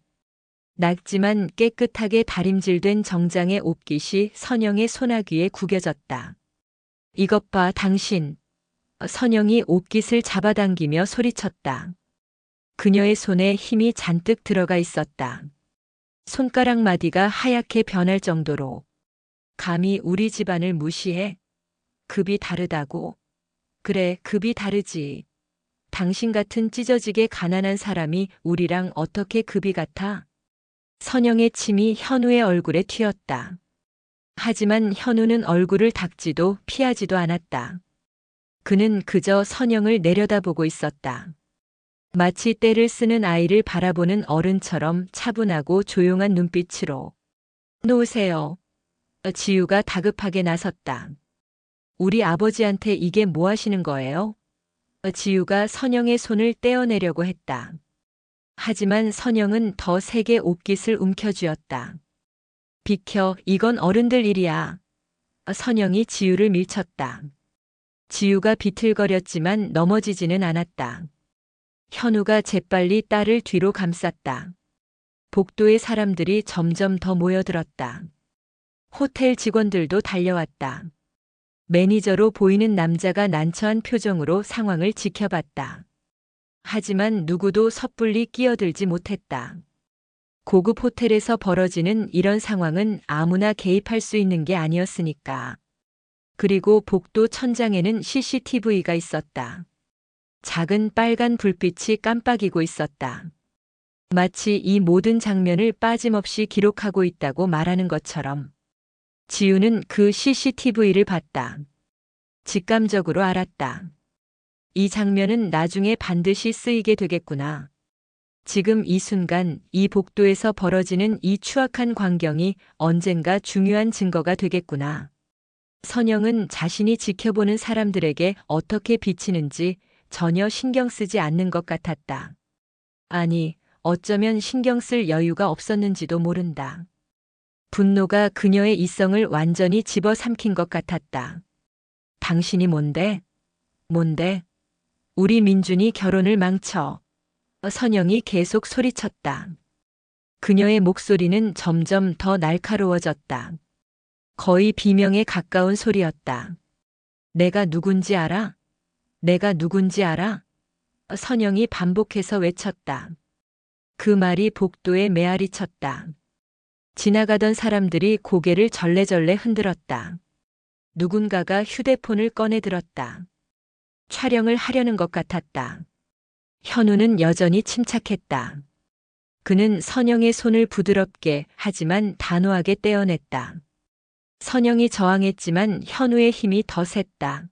낡지만 깨끗하게 다림질된 정장의 옷깃이 선영의 손아귀에 구겨졌다. 이것 봐, 당신. 선영이 옷깃을 잡아당기며 소리쳤다. 그녀의 손에 힘이 잔뜩 들어가 있었다. 손가락 마디가 하얗게 변할 정도로. 감히 우리 집안을 무시해? 급이 다르다고? 그래, 급이 다르지. 당신 같은 찢어지게 가난한 사람이 우리랑 어떻게 급이 같아? 선영의 침이 현우의 얼굴에 튀었다. 하지만 현우는 얼굴을 닦지도 피하지도 않았다. 그는 그저 선영을 내려다보고 있었다. 마치 때를 쓰는 아이를 바라보는 어른처럼 차분하고 조용한 눈빛으로. 놓으세요. 지우가 다급하게 나섰다. 우리 아버지한테 이게 뭐 하시는 거예요? 지우가 선영의 손을 떼어내려고 했다. 하지만 선영은 더 세게 옷깃을 움켜쥐었다. 비켜, 이건 어른들 일이야. 선영이 지우를 밀쳤다. 지우가 비틀거렸지만 넘어지지는 않았다. 현우가 재빨리 딸을 뒤로 감쌌다. 복도의 사람들이 점점 더 모여들었다. 호텔 직원들도 달려왔다. 매니저로 보이는 남자가 난처한 표정으로 상황을 지켜봤다. 하지만 누구도 섣불리 끼어들지 못했다. 고급 호텔에서 벌어지는 이런 상황은 아무나 개입할 수 있는 게 아니었으니까. 그리고 복도 천장에는 CCTV가 있었다. 작은 빨간 불빛이 깜빡이고 있었다. 마치 이 모든 장면을 빠짐없이 기록하고 있다고 말하는 것처럼. 지우는 그 CCTV를 봤다. 직감적으로 알았다. 이 장면은 나중에 반드시 쓰이게 되겠구나. 지금 이 순간 이 복도에서 벌어지는 이 추악한 광경이 언젠가 중요한 증거가 되겠구나. 선영은 자신이 지켜보는 사람들에게 어떻게 비치는지 전혀 신경 쓰지 않는 것 같았다. 아니, 어쩌면 신경 쓸 여유가 없었는지도 모른다. 분노가 그녀의 이성을 완전히 집어삼킨 것 같았다. 당신이 뭔데? 뭔데? 우리 민준이 결혼을 망쳐. 선영이 계속 소리쳤다. 그녀의 목소리는 점점 더 날카로워졌다. 거의 비명에 가까운 소리였다. 내가 누군지 알아? 내가 누군지 알아? 선영이 반복해서 외쳤다. 그 말이 복도에 메아리 쳤다. 지나가던 사람들이 고개를 절레절레 흔들었다. 누군가가 휴대폰을 꺼내 들었다. 촬영을 하려는 것 같았다. 현우는 여전히 침착했다. 그는 선영의 손을 부드럽게 하지만 단호하게 떼어냈다. 선영이 저항했지만 현우의 힘이 더 셌다.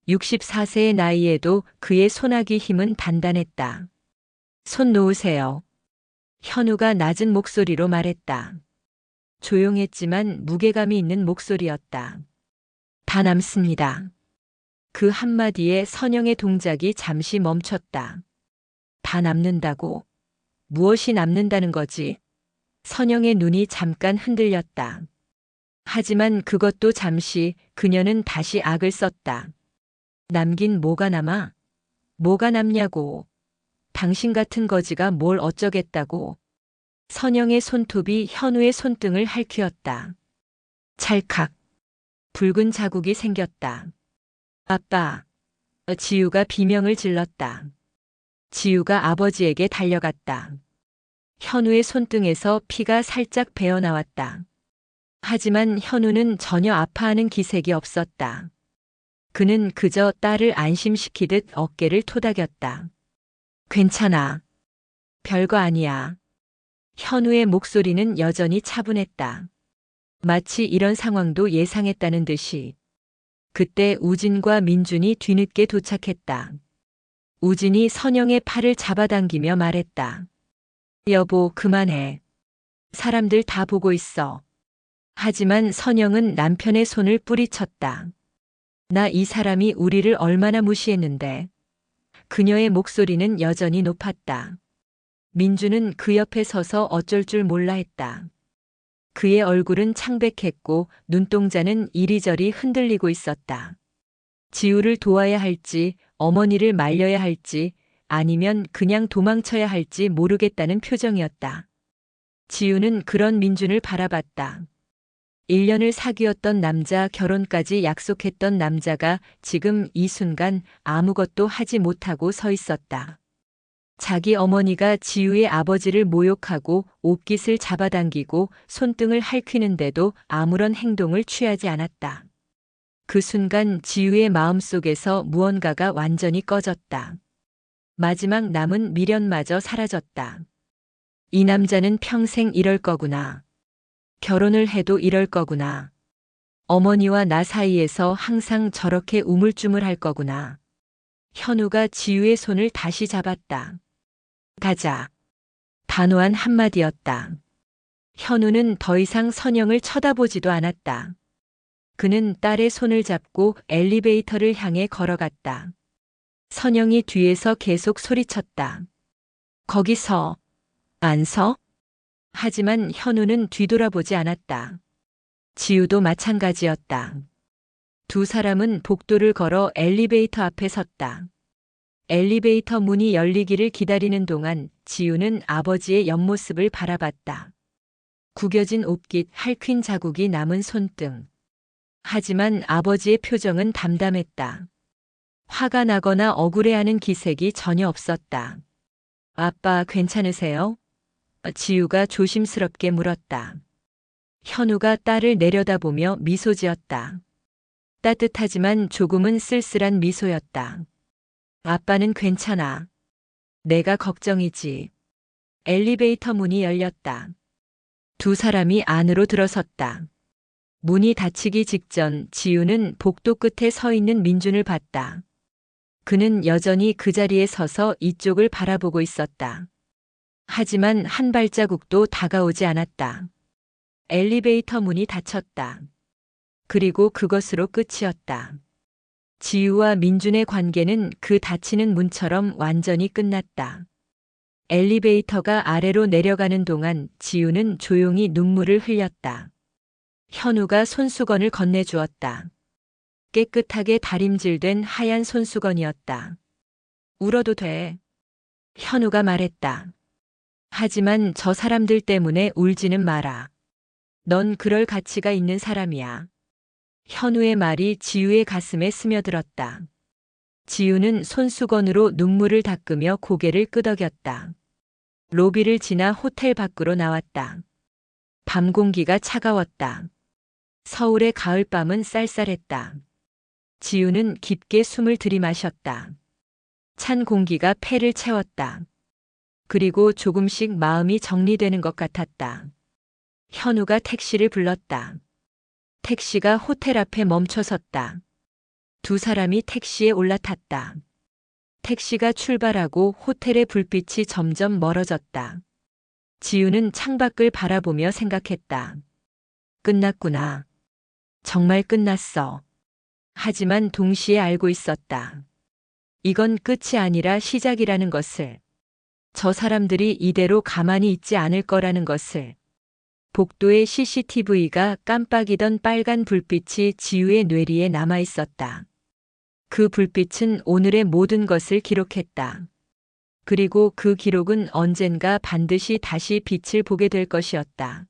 64세의 나이에도 그의 손아귀 힘은 단단했다. 손 놓으세요. 현우가 낮은 목소리로 말했다. 조용했지만 무게감이 있는 목소리였다. 다 남습니다. 그 한마디에 선영의 동작이 잠시 멈췄다. 다 남는다고? 무엇이 남는다는 거지? 선영의 눈이 잠깐 흔들렸다. 하지만 그것도 잠시 그녀는 다시 악을 썼다. 남긴 뭐가 남아? 뭐가 남냐고. 당신 같은 거지가 뭘 어쩌겠다고. 선영의 손톱이 현우의 손등을 핥히었다. 찰칵. 붉은 자국이 생겼다. 아빠. 지우가 비명을 질렀다. 지우가 아버지에게 달려갔다. 현우의 손등에서 피가 살짝 배어나왔다. 하지만 현우는 전혀 아파하는 기색이 없었다. 그는 그저 딸을 안심시키듯 어깨를 토닥였다. 괜찮아. 별거 아니야. 현우의 목소리는 여전히 차분했다. 마치 이런 상황도 예상했다는 듯이. 그때 우진과 민준이 뒤늦게 도착했다. 우진이 선영의 팔을 잡아당기며 말했다. 여보, 그만해. 사람들 다 보고 있어. 하지만 선영은 남편의 손을 뿌리쳤다. 나 이 사람이 우리를 얼마나 무시했는데. 그녀의 목소리는 여전히 높았다. 민주는 그 옆에 서서 어쩔 줄 몰라 했다. 그의 얼굴은 창백했고 눈동자는 이리저리 흔들리고 있었다. 지우를 도와야 할지, 어머니를 말려야 할지, 아니면 그냥 도망쳐야 할지 모르겠다는 표정이었다. 지우는 그런 민준을 바라봤다. 1년을 사귀었던 남자, 결혼까지 약속했던 남자가 지금 이 순간 아무것도 하지 못하고 서 있었다. 자기 어머니가 지우의 아버지를 모욕하고 옷깃을 잡아당기고 손등을 핥히는데도 아무런 행동을 취하지 않았다. 그 순간 지우의 마음속에서 무언가가 완전히 꺼졌다. 마지막 남은 미련마저 사라졌다. 이 남자는 평생 이럴 거구나. 결혼을 해도 이럴 거구나. 어머니와 나 사이에서 항상 저렇게 우물쭈물할 거구나. 현우가 지우의 손을 다시 잡았다. 가자. 단호한 한마디였다. 현우는 더 이상 선영을 쳐다보지도 않았다. 그는 딸의 손을 잡고 엘리베이터를 향해 걸어갔다. 선영이 뒤에서 계속 소리쳤다. 거기서 안 서? 하지만 현우는 뒤돌아보지 않았다. 지우도 마찬가지였다. 두 사람은 복도를 걸어 엘리베이터 앞에 섰다. 엘리베이터 문이 열리기를 기다리는 동안 지우는 아버지의 옆모습을 바라봤다. 구겨진 옷깃, 핥힌 자국이 남은 손등. 하지만 아버지의 표정은 담담했다. 화가 나거나 억울해하는 기색이 전혀 없었다. 아빠, 괜찮으세요? 지우가 조심스럽게 물었다. 현우가 딸을 내려다보며 미소 지었다. 따뜻하지만 조금은 쓸쓸한 미소였다. 아빠는 괜찮아. 내가 걱정이지. 엘리베이터 문이 열렸다. 두 사람이 안으로 들어섰다. 문이 닫히기 직전 지우는 복도 끝에 서 있는 민준을 봤다. 그는 여전히 그 자리에 서서 이쪽을 바라보고 있었다. 하지만 한 발자국도 다가오지 않았다. 엘리베이터 문이 닫혔다. 그리고 그것으로 끝이었다. 지우와 민준의 관계는 그 닫히는 문처럼 완전히 끝났다. 엘리베이터가 아래로 내려가는 동안 지우는 조용히 눈물을 흘렸다. 현우가 손수건을 건네주었다. 깨끗하게 다림질된 하얀 손수건이었다. 울어도 돼. 현우가 말했다. 하지만 저 사람들 때문에 울지는 마라. 넌 그럴 가치가 있는 사람이야. 현우의 말이 지우의 가슴에 스며들었다. 지우는 손수건으로 눈물을 닦으며 고개를 끄덕였다. 로비를 지나 호텔 밖으로 나왔다. 밤 공기가 차가웠다. 서울의 가을밤은 쌀쌀했다. 지우는 깊게 숨을 들이마셨다. 찬 공기가 폐를 채웠다. 그리고 조금씩 마음이 정리되는 것 같았다. 현우가 택시를 불렀다. 택시가 호텔 앞에 멈춰섰다. 두 사람이 택시에 올라탔다. 택시가 출발하고 호텔의 불빛이 점점 멀어졌다. 지우는 창밖을 바라보며 생각했다. 끝났구나. 정말 끝났어. 하지만 동시에 알고 있었다. 이건 끝이 아니라 시작이라는 것을. 저 사람들이 이대로 가만히 있지 않을 거라는 것을. 복도의 CCTV가 깜빡이던 빨간 불빛이 지우의 뇌리에 남아 있었다. 그 불빛은 오늘의 모든 것을 기록했다. 그리고 그 기록은 언젠가 반드시 다시 빛을 보게 될 것이었다.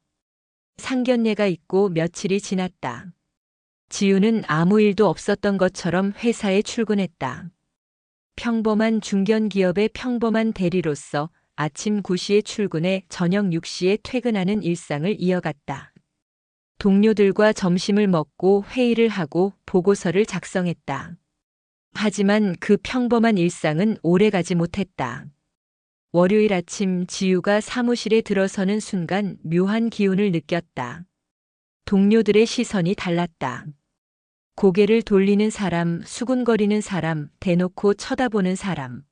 상견례가 있고 며칠이 지났다. 지우는 아무 일도 없었던 것처럼 회사에 출근했다. 평범한 중견기업의 평범한 대리로서 아침 9시에 출근해 저녁 6시에 퇴근하는 일상을 이어갔다. 동료들과 점심을 먹고 회의를 하고 보고서를 작성했다. 하지만 그 평범한 일상은 오래가지 못했다. 월요일 아침 지우가 사무실에 들어서는 순간 묘한 기운을 느꼈다. 동료들의 시선이 달랐다. 고개를 돌리는 사람, 수군거리는 사람, 대놓고 쳐다보는 사람.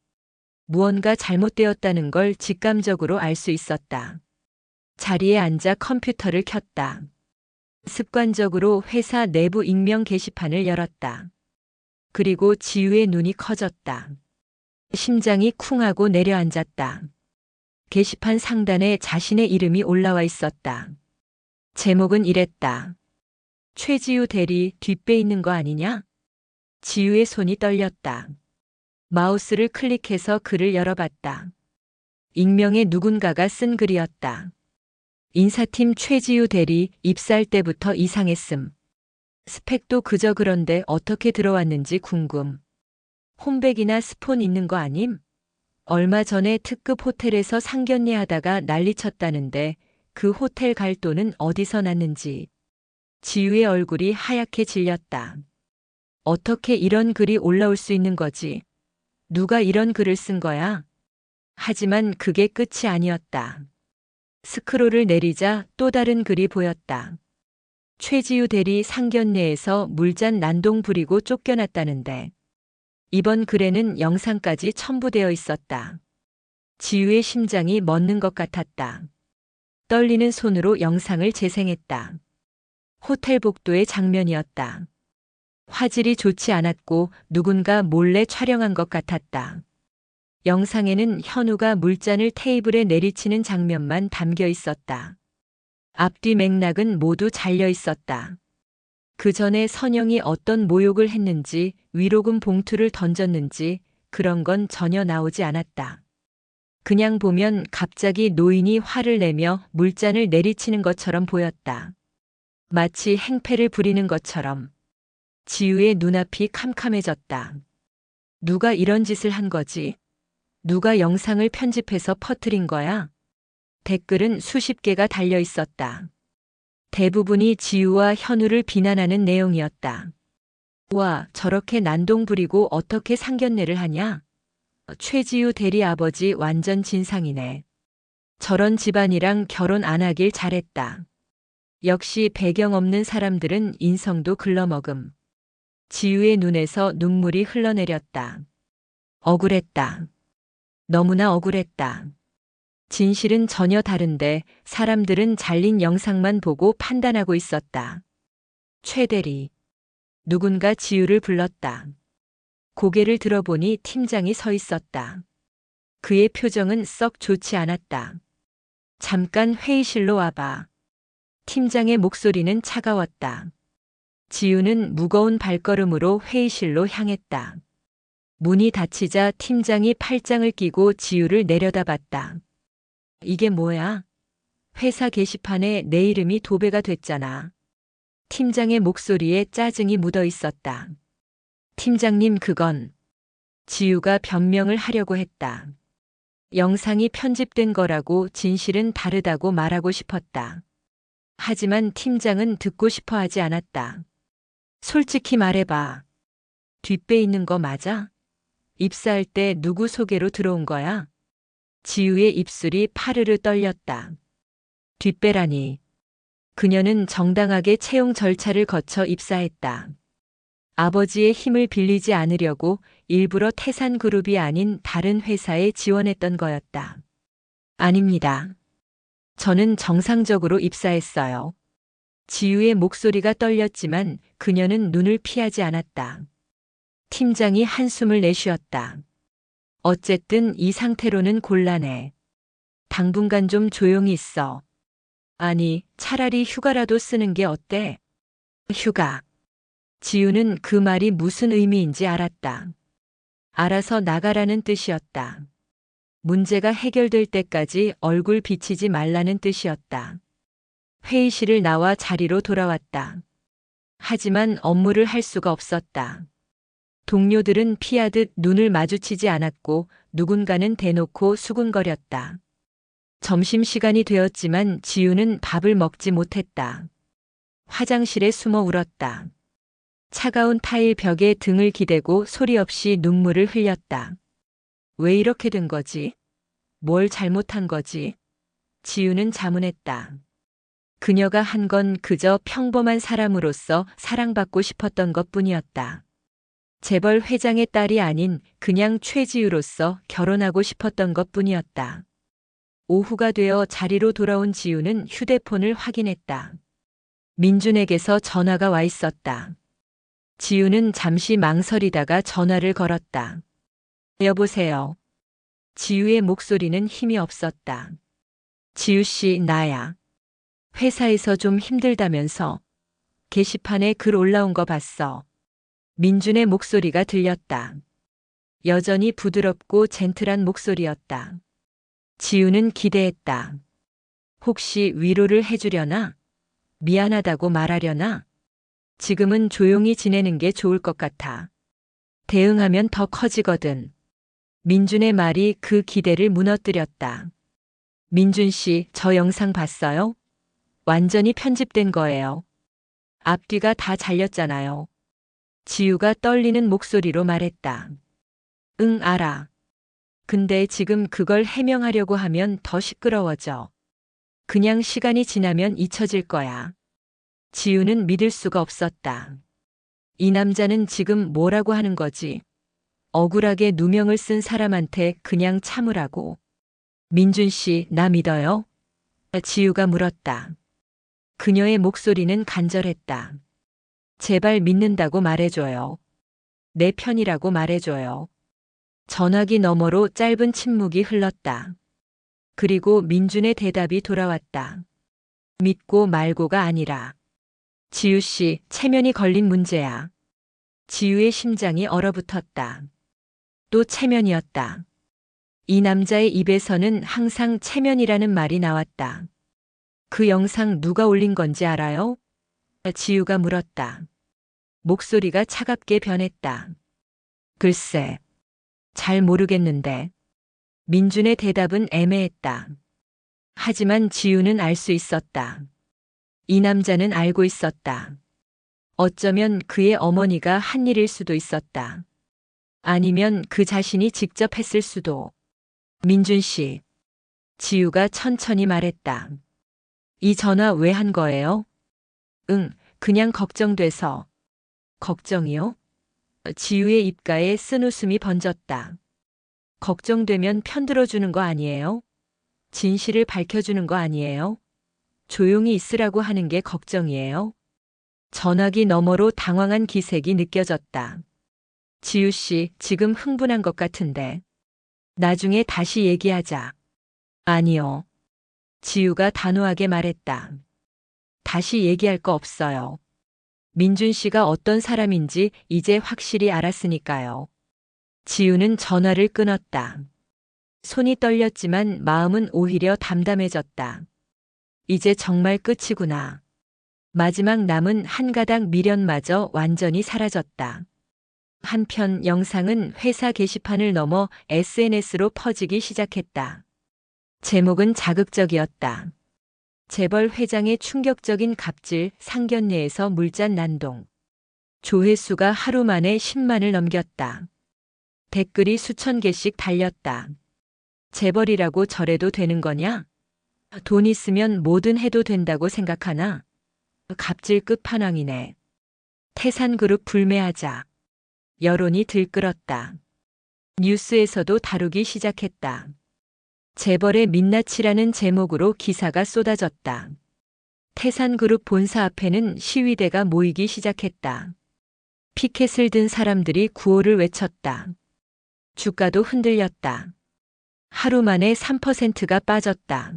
무언가 잘못되었다는 걸 직감적으로 알 수 있었다. 자리에 앉아 컴퓨터를 켰다. 습관적으로 회사 내부 익명 게시판을 열었다. 그리고 지우의 눈이 커졌다. 심장이 쿵하고 내려앉았다. 게시판 상단에 자신의 이름이 올라와 있었다. 제목은 이랬다. 최지우 대리 뒷배 있는 거 아니냐? 지우의 손이 떨렸다. 마우스를 클릭해서 글을 열어봤다. 익명의 누군가가 쓴 글이었다. 인사팀 최지우 대리 입사할 때부터 이상했음. 스펙도 그저 그런데 어떻게 들어왔는지 궁금. 홈백이나 스폰 있는 거 아님? 얼마 전에 특급 호텔에서 상견례 하다가 난리쳤다는데 그 호텔 갈 돈은 어디서 났는지. 지우의 얼굴이 하얗게 질렸다. 어떻게 이런 글이 올라올 수 있는 거지? 누가 이런 글을 쓴 거야? 하지만 그게 끝이 아니었다. 스크롤을 내리자 또 다른 글이 보였다. 최지우 대리 상견례에서 물잔 난동 부리고 쫓겨났다는데 이번 글에는 영상까지 첨부되어 있었다. 지우의 심장이 멎는 것 같았다. 떨리는 손으로 영상을 재생했다. 호텔 복도의 장면이었다. 화질이 좋지 않았고 누군가 몰래 촬영한 것 같았다. 영상에는 현우가 물잔을 테이블에 내리치는 장면만 담겨 있었다. 앞뒤 맥락은 모두 잘려 있었다. 그 전에 선영이 어떤 모욕을 했는지, 위로금 봉투를 던졌는지 그런 건 전혀 나오지 않았다. 그냥 보면 갑자기 노인이 화를 내며 물잔을 내리치는 것처럼 보였다. 마치 행패를 부리는 것처럼. 지우의 눈앞이 캄캄해졌다. 누가 이런 짓을 한 거지? 누가 영상을 편집해서 퍼뜨린 거야? 댓글은 수십 개가 달려 있었다. 대부분이 지우와 현우를 비난하는 내용이었다. 와, 저렇게 난동 부리고 어떻게 상견례를 하냐? 최지우 대리 아버지 완전 진상이네. 저런 집안이랑 결혼 안 하길 잘했다. 역시 배경 없는 사람들은 인성도 글러먹음. 지우의 눈에서 눈물이 흘러내렸다. 억울했다. 너무나 억울했다. 진실은 전혀 다른데 사람들은 잘린 영상만 보고 판단하고 있었다. 최 대리. 누군가 지우를 불렀다. 고개를 들어보니 팀장이 서 있었다. 그의 표정은 썩 좋지 않았다. 잠깐 회의실로 와봐. 팀장의 목소리는 차가웠다. 지우는 무거운 발걸음으로 회의실로 향했다. 문이 닫히자 팀장이 팔짱을 끼고 지우를 내려다봤다. 이게 뭐야? 회사 게시판에 내 이름이 도배가 됐잖아. 팀장의 목소리에 짜증이 묻어 있었다. 팀장님, 그건. 지우가 변명을 하려고 했다. 영상이 편집된 거라고 진실은 다르다고 말하고 싶었다. 하지만 팀장은 듣고 싶어 하지 않았다. 솔직히 말해봐. 뒷배 있는 거 맞아? 입사할 때 누구 소개로 들어온 거야? 지우의 입술이 파르르 떨렸다. 뒷배라니. 그녀는 정당하게 채용 절차를 거쳐 입사했다. 아버지의 힘을 빌리지 않으려고 일부러 태산그룹이 아닌 다른 회사에 지원했던 거였다. 아닙니다. 저는 정상적으로 입사했어요. 지우의 목소리가 떨렸지만 그녀는 눈을 피하지 않았다. 팀장이 한숨을 내쉬었다. 어쨌든 이 상태로는 곤란해. 당분간 좀 조용히 있어. 아니, 차라리 휴가라도 쓰는 게 어때? 휴가. 지우는 그 말이 무슨 의미인지 알았다. 알아서 나가라는 뜻이었다. 문제가 해결될 때까지 얼굴 비치지 말라는 뜻이었다. 회의실을 나와 자리로 돌아왔다. 하지만 업무를 할 수가 없었다. 동료들은 피하듯 눈을 마주치지 않았고 누군가는 대놓고 수군거렸다. 점심시간이 되었지만 지우는 밥을 먹지 못했다. 화장실에 숨어 울었다. 차가운 타일 벽에 등을 기대고 소리 없이 눈물을 흘렸다. 왜 이렇게 된 거지? 뭘 잘못한 거지? 지우는 자문했다. 그녀가 한 건 그저 평범한 사람으로서 사랑받고 싶었던 것뿐이었다. 재벌 회장의 딸이 아닌 그냥 최지우로서 결혼하고 싶었던 것뿐이었다. 오후가 되어 자리로 돌아온 지우는 휴대폰을 확인했다. 민준에게서 전화가 와 있었다. 지우는 잠시 망설이다가 전화를 걸었다. 여보세요. 지우의 목소리는 힘이 없었다. 지우 씨, 나야. 회사에서 좀 힘들다면서. 게시판에 글 올라온 거 봤어. 민준의 목소리가 들렸다. 여전히 부드럽고 젠틀한 목소리였다. 지우는 기대했다. 혹시 위로를 해주려나? 미안하다고 말하려나? 지금은 조용히 지내는 게 좋을 것 같아. 대응하면 더 커지거든. 민준의 말이 그 기대를 무너뜨렸다. 민준 씨, 저 영상 봤어요? 완전히 편집된 거예요. 앞뒤가 다 잘렸잖아요. 지우가 떨리는 목소리로 말했다. 응, 알아. 근데 지금 그걸 해명하려고 하면 더 시끄러워져. 그냥 시간이 지나면 잊혀질 거야. 지우는 믿을 수가 없었다. 이 남자는 지금 뭐라고 하는 거지? 억울하게 누명을 쓴 사람한테 그냥 참으라고. 민준 씨, 나 믿어요? 지우가 물었다. 그녀의 목소리는 간절했다. 제발 믿는다고 말해줘요. 내 편이라고 말해줘요. 전화기 너머로 짧은 침묵이 흘렀다. 그리고 민준의 대답이 돌아왔다. 믿고 말고가 아니라. 지우 씨, 체면이 걸린 문제야. 지우의 심장이 얼어붙었다. 또 체면이었다. 이 남자의 입에서는 항상 체면이라는 말이 나왔다. 그 영상 누가 올린 건지 알아요? 지우가 물었다. 목소리가 차갑게 변했다. 글쎄, 잘 모르겠는데. 민준의 대답은 애매했다. 하지만 지우는 알 수 있었다. 이 남자는 알고 있었다. 어쩌면 그의 어머니가 한 일일 수도 있었다. 아니면 그 자신이 직접 했을 수도. 민준 씨. 지우가 천천히 말했다. 이 전화 왜 한 거예요? 응, 그냥 걱정돼서. 걱정이요? 지우의 입가에 쓴웃음이 번졌다. 걱정되면 편들어주는 거 아니에요? 진실을 밝혀주는 거 아니에요? 조용히 있으라고 하는 게 걱정이에요? 전화기 너머로 당황한 기색이 느껴졌다. 지우 씨, 지금 흥분한 것 같은데. 나중에 다시 얘기하자. 아니요. 지우가 단호하게 말했다. 다시 얘기할 거 없어요. 민준 씨가 어떤 사람인지 이제 확실히 알았으니까요. 지우는 전화를 끊었다. 손이 떨렸지만 마음은 오히려 담담해졌다. 이제 정말 끝이구나. 마지막 남은 한 가닥 미련마저 완전히 사라졌다. 한편 영상은 회사 게시판을 넘어 SNS로 퍼지기 시작했다. 제목은 자극적이었다. 재벌 회장의 충격적인 갑질, 상견례에서 물잔 난동. 조회수가 하루 만에 10만을 넘겼다. 댓글이 수천 개씩 달렸다. 재벌이라고 저래도 되는 거냐? 돈 있으면 뭐든 해도 된다고 생각하나? 갑질 끝판왕이네. 태산그룹 불매하자. 여론이 들끓었다. 뉴스에서도 다루기 시작했다. 재벌의 민낯이라는 제목으로 기사가 쏟아졌다. 태산그룹 본사 앞에는 시위대가 모이기 시작했다. 피켓을 든 사람들이 구호를 외쳤다. 주가도 흔들렸다. 하루 만에 3%가 빠졌다.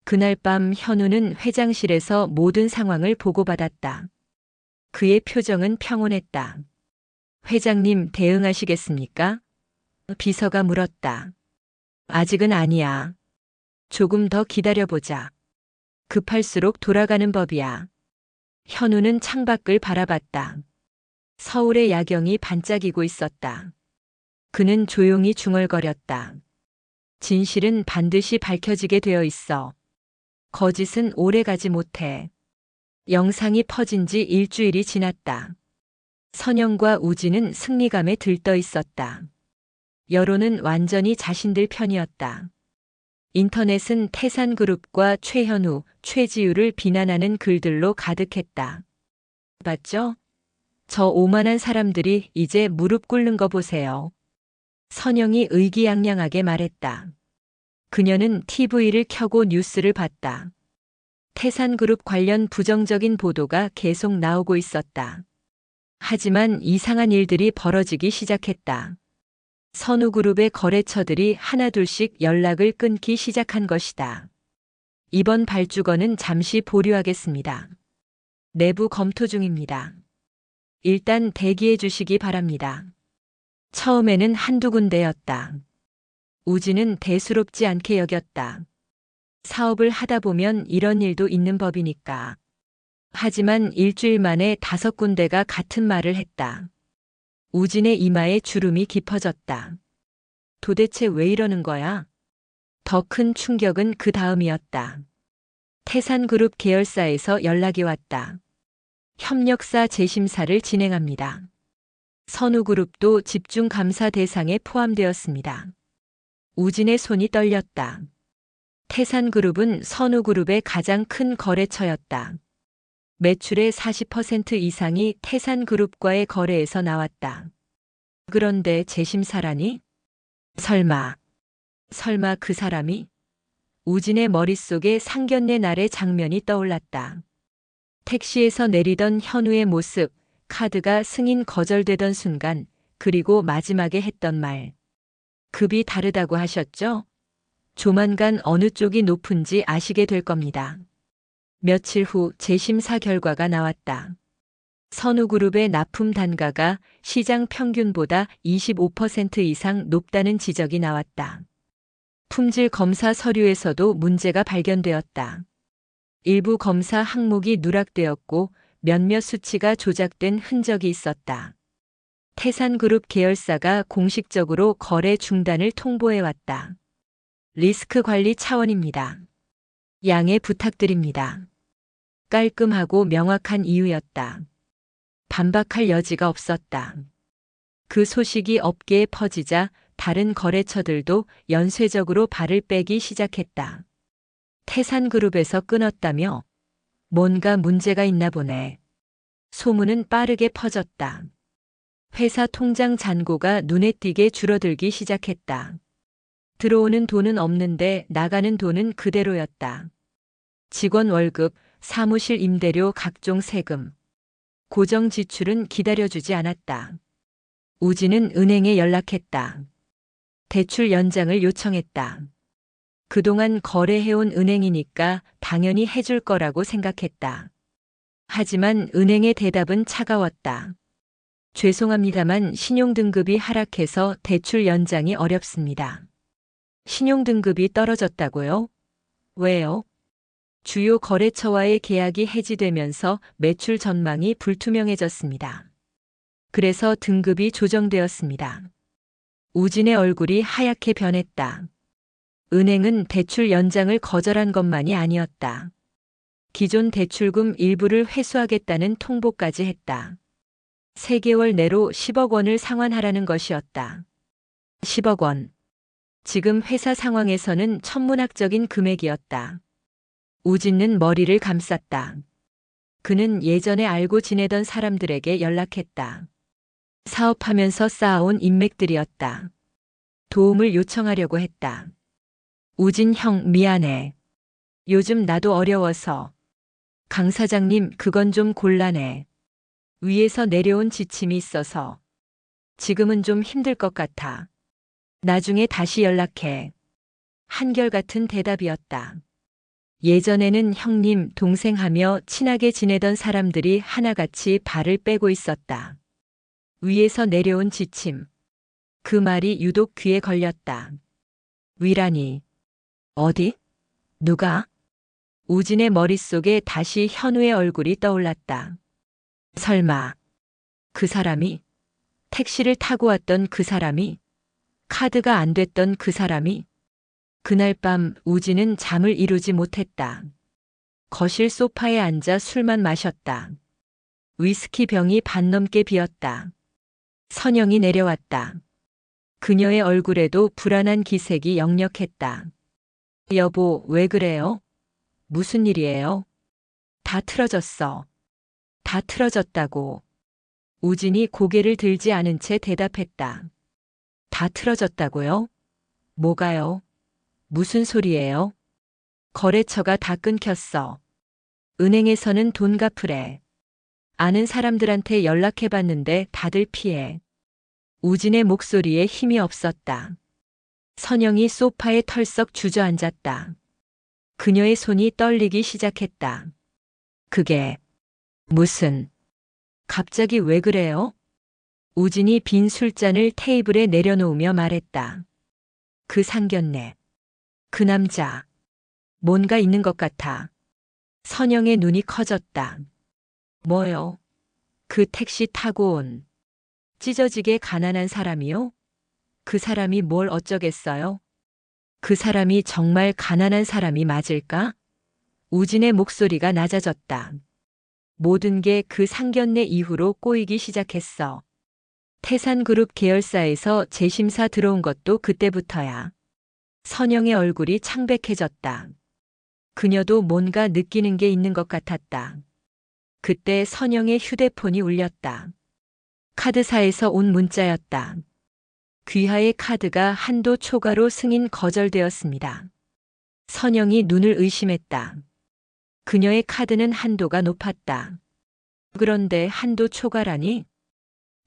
그날 밤 현우는 회장실에서 모든 상황을 보고받았다. 그의 표정은 평온했다. 회장님, 대응하시겠습니까? 비서가 물었다. 아직은 아니야. 조금 더 기다려보자. 급할수록 돌아가는 법이야. 현우는 창밖을 바라봤다. 서울의 야경이 반짝이고 있었다. 그는 조용히 중얼거렸다. 진실은 반드시 밝혀지게 되어 있어. 거짓은 오래 가지 못해. 영상이 퍼진 지 일주일이 지났다. 선영과 우진은 승리감에 들떠 있었다. 여론은 완전히 자신들 편이었다. 인터넷은 태산그룹과 최현우, 최지우를 비난하는 글들로 가득했다. 봤죠? 저 오만한 사람들이 이제 무릎 꿇는 거 보세요. 선영이 의기양양하게 말했다. 그녀는 TV를 켜고 뉴스를 봤다. 태산그룹 관련 부정적인 보도가 계속 나오고 있었다. 하지만 이상한 일들이 벌어지기 시작했다. 선우그룹의 거래처들이 하나둘씩 연락을 끊기 시작한 것이다. 이번 발주건은 잠시 보류하겠습니다. 내부 검토 중입니다. 일단 대기해 주시기 바랍니다. 처음에는 한두 군데였다. 우진은 대수롭지 않게 여겼다. 사업을 하다 보면 이런 일도 있는 법이니까. 하지만 일주일 만에 5군데가 같은 말을 했다. 우진의 이마에 주름이 깊어졌다. 도대체 왜 이러는 거야? 더 큰 충격은 그 다음이었다. 태산그룹 계열사에서 연락이 왔다. 협력사 재심사를 진행합니다. 선우그룹도 집중감사 대상에 포함되었습니다. 우진의 손이 떨렸다. 태산그룹은 선우그룹의 가장 큰 거래처였다. 매출의 40% 이상이 태산그룹과의 거래에서 나왔다. 그런데 재심사라니? 설마 그 사람이? 우진의 머릿속에 상견례 날의 장면이 떠올랐다. 택시에서 내리던 현우의 모습, 카드가 승인 거절되던 순간, 그리고 마지막에 했던 말. 급이 다르다고 하셨죠? 조만간 어느 쪽이 높은지 아시게 될 겁니다. 며칠 후 재심사 결과가 나왔다. 선우그룹의 납품 단가가 시장 평균보다 25% 이상 높다는 지적이 나왔다. 품질 검사 서류에서도 문제가 발견되었다. 일부 검사 항목이 누락되었고 몇몇 수치가 조작된 흔적이 있었다. 태산그룹 계열사가 공식적으로 거래 중단을 통보해왔다. 리스크 관리 차원입니다. 양해 부탁드립니다. 깔끔하고 명확한 이유였다. 반박할 여지가 없었다. 그 소식이 업계에 퍼지자 다른 거래처들도 연쇄적으로 발을 빼기 시작했다. 태산그룹에서 끊었다며? 뭔가 문제가 있나 보네. 소문은 빠르게 퍼졌다. 회사 통장 잔고가 눈에 띄게 줄어들기 시작했다. 들어오는 돈은 없는데 나가는 돈은 그대로였다. 직원 월급, 사무실 임대료, 각종 세금. 고정 지출은 기다려주지 않았다. 우진은 은행에 연락했다. 대출 연장을 요청했다. 그동안 거래해온 은행이니까 당연히 해줄 거라고 생각했다. 하지만 은행의 대답은 차가웠다. 죄송합니다만 신용등급이 하락해서 대출 연장이 어렵습니다. 신용등급이 떨어졌다고요? 왜요? 주요 거래처와의 계약이 해지되면서 매출 전망이 불투명해졌습니다. 그래서 등급이 조정되었습니다. 우진의 얼굴이 하얗게 변했다. 은행은 대출 연장을 거절한 것만이 아니었다. 기존 대출금 일부를 회수하겠다는 통보까지 했다. 3개월 내로 10억 원을 상환하라는 것이었다. 10억 원. 지금 회사 상황에서는 천문학적인 금액이었다. 우진은 머리를 감쌌다. 그는 예전에 알고 지내던 사람들에게 연락했다. 사업하면서 쌓아온 인맥들이었다. 도움을 요청하려고 했다. 우진 형, 미안해. 요즘 나도 어려워서. 강 사장님, 그건 좀 곤란해. 위에서 내려온 지침이 있어서. 지금은 좀 힘들 것 같아. 나중에 다시 연락해. 한결같은 대답이었다. 예전에는 형님, 동생 하며 친하게 지내던 사람들이 하나같이 발을 빼고 있었다. 위에서 내려온 지침. 그 말이 유독 귀에 걸렸다. 위라니. 어디? 누가? 우진의 머릿속에 다시 현우의 얼굴이 떠올랐다. 설마 그 사람이, 택시를 타고 왔던 그 사람이, 카드가 안 됐던 그 사람이. 그날 밤 우진은 잠을 이루지 못했다. 거실 소파에 앉아 술만 마셨다. 위스키 병이 반 넘게 비었다. 선영이 내려왔다. 그녀의 얼굴에도 불안한 기색이 역력했다. 여보, 왜 그래요? 무슨 일이에요? 다 틀어졌어. 다 틀어졌다고. 우진이 고개를 들지 않은 채 대답했다. 다 틀어졌다고요? 뭐가요? 무슨 소리예요? 거래처가 다 끊겼어. 은행에서는 돈 갚으래. 아는 사람들한테 연락해봤는데 다들 피해. 우진의 목소리에 힘이 없었다. 선영이 소파에 털썩 주저앉았다. 그녀의 손이 떨리기 시작했다. 그게 무슨... 갑자기 왜 그래요? 우진이 빈 술잔을 테이블에 내려놓으며 말했다. 그 상견례. 그 남자. 뭔가 있는 것 같아. 선영의 눈이 커졌다. 뭐요? 그 택시 타고 온 찢어지게 가난한 사람이요? 그 사람이 뭘 어쩌겠어요? 그 사람이 정말 가난한 사람이 맞을까? 우진의 목소리가 낮아졌다. 모든 게 그 상견례 이후로 꼬이기 시작했어. 태산그룹 계열사에서 재심사 들어온 것도 그때부터야. 선영의 얼굴이 창백해졌다. 그녀도 뭔가 느끼는 게 있는 것 같았다. 그때 선영의 휴대폰이 울렸다. 카드사에서 온 문자였다. 귀하의 카드가 한도 초과로 승인 거절되었습니다. 선영이 눈을 의심했다. 그녀의 카드는 한도가 높았다. 그런데 한도 초과라니?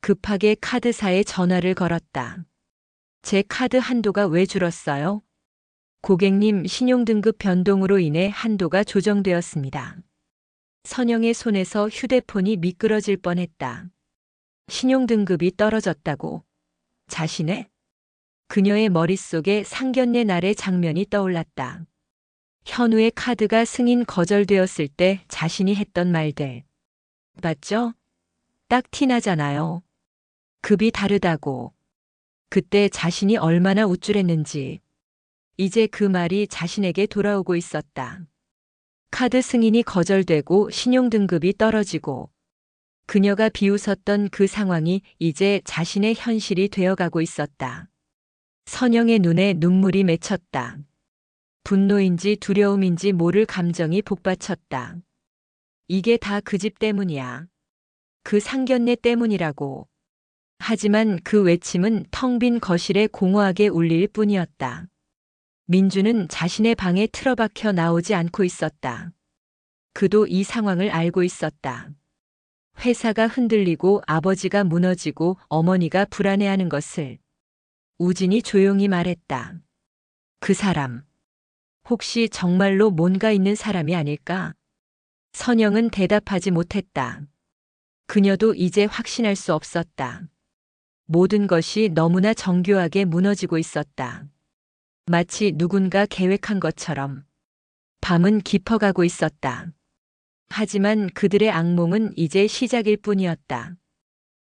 급하게 카드사에 전화를 걸었다. 제 카드 한도가 왜 줄었어요? 고객님, 신용등급 변동으로 인해 한도가 조정되었습니다. 선영의 손에서 휴대폰이 미끄러질 뻔했다. 신용등급이 떨어졌다고. 자신의? 그녀의 머릿속에 상견례 날의 장면이 떠올랐다. 현우의 카드가 승인 거절되었을 때 자신이 했던 말들. 맞죠? 딱 티나잖아요. 급이 다르다고. 그때 자신이 얼마나 우쭐했는지. 이제 그 말이 자신에게 돌아오고 있었다. 카드 승인이 거절되고 신용등급이 떨어지고 그녀가 비웃었던 그 상황이 이제 자신의 현실이 되어가고 있었다. 선영의 눈에 눈물이 맺혔다. 분노인지 두려움인지 모를 감정이 복받쳤다. 이게 다 그 집 때문이야. 그 상견례 때문이라고. 하지만 그 외침은 텅 빈 거실에 공허하게 울릴 뿐이었다. 민주는 자신의 방에 틀어박혀 나오지 않고 있었다. 그도 이 상황을 알고 있었다. 회사가 흔들리고 아버지가 무너지고 어머니가 불안해하는 것을. 우진이 조용히 말했다. 그 사람. 혹시 정말로 뭔가 있는 사람이 아닐까? 선영은 대답하지 못했다. 그녀도 이제 확신할 수 없었다. 모든 것이 너무나 정교하게 무너지고 있었다. 마치 누군가 계획한 것처럼. 밤은 깊어가고 있었다. 하지만 그들의 악몽은 이제 시작일 뿐이었다.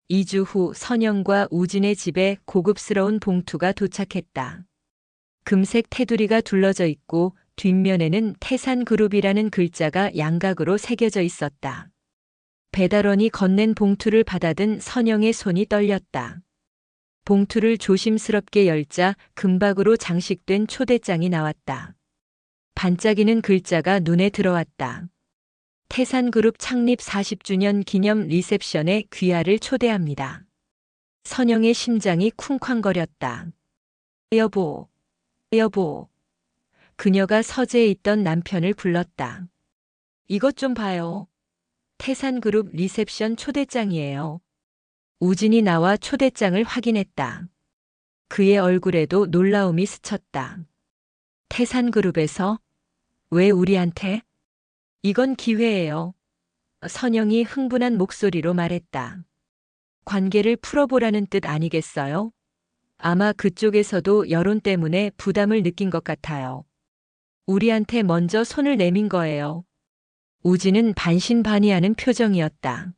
2주 후 선영과 우진의 집에 고급스러운 봉투가 도착했다. 금색 테두리가 둘러져 있고 뒷면에는 태산그룹이라는 글자가 양각으로 새겨져 있었다. 배달원이 건넨 봉투를 받아든 선영의 손이 떨렸다. 봉투를 조심스럽게 열자 금박으로 장식된 초대장이 나왔다. 반짝이는 글자가 눈에 들어왔다. 태산그룹 창립 40주년 기념 리셉션에 귀하를 초대합니다. 선영의 심장이 쿵쾅거렸다. 여보, 여보. 그녀가 서재에 있던 남편을 불렀다. 이것 좀 봐요. 태산그룹 리셉션 초대장이에요. 우진이 나와 초대장을 확인했다. 그의 얼굴에도 놀라움이 스쳤다. 태산그룹에서? 왜 우리한테? 이건 기회예요. 선영이 흥분한 목소리로 말했다. 관계를 풀어보라는 뜻 아니겠어요? 아마 그쪽에서도 여론 때문에 부담을 느낀 것 같아요. 우리한테 먼저 손을 내민 거예요. 우진은 반신반의하는 표정이었다.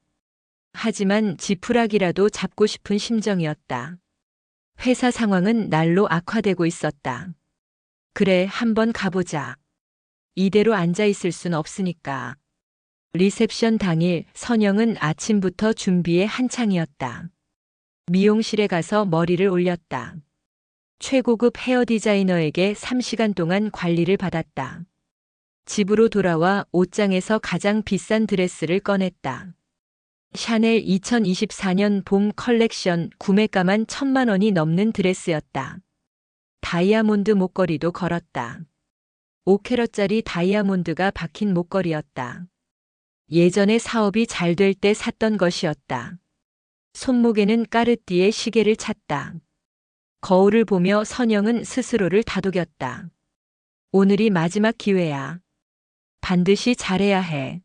하지만 지푸라기라도 잡고 싶은 심정이었다. 회사 상황은 날로 악화되고 있었다. 그래, 한번 가보자. 이대로 앉아 있을 순 없으니까. 리셉션 당일 선영은 아침부터 준비에 한창이었다. 미용실에 가서 머리를 올렸다. 최고급 헤어 디자이너에게 3시간 동안 관리를 받았다. 집으로 돌아와 옷장에서 가장 비싼 드레스를 꺼냈다. 샤넬 2024년 봄 컬렉션 구매가만 1,000만 원이 넘는 드레스였다. 다이아몬드 목걸이도 걸었다. 5캐럿짜리 다이아몬드가 박힌 목걸이였다. 예전에 사업이 잘 될 때 샀던 것이었다. 손목에는 까르띠에 시계를 찼다. 거울을 보며 선영은 스스로를 다독였다. 오늘이 마지막 기회야. 반드시 잘해야 해.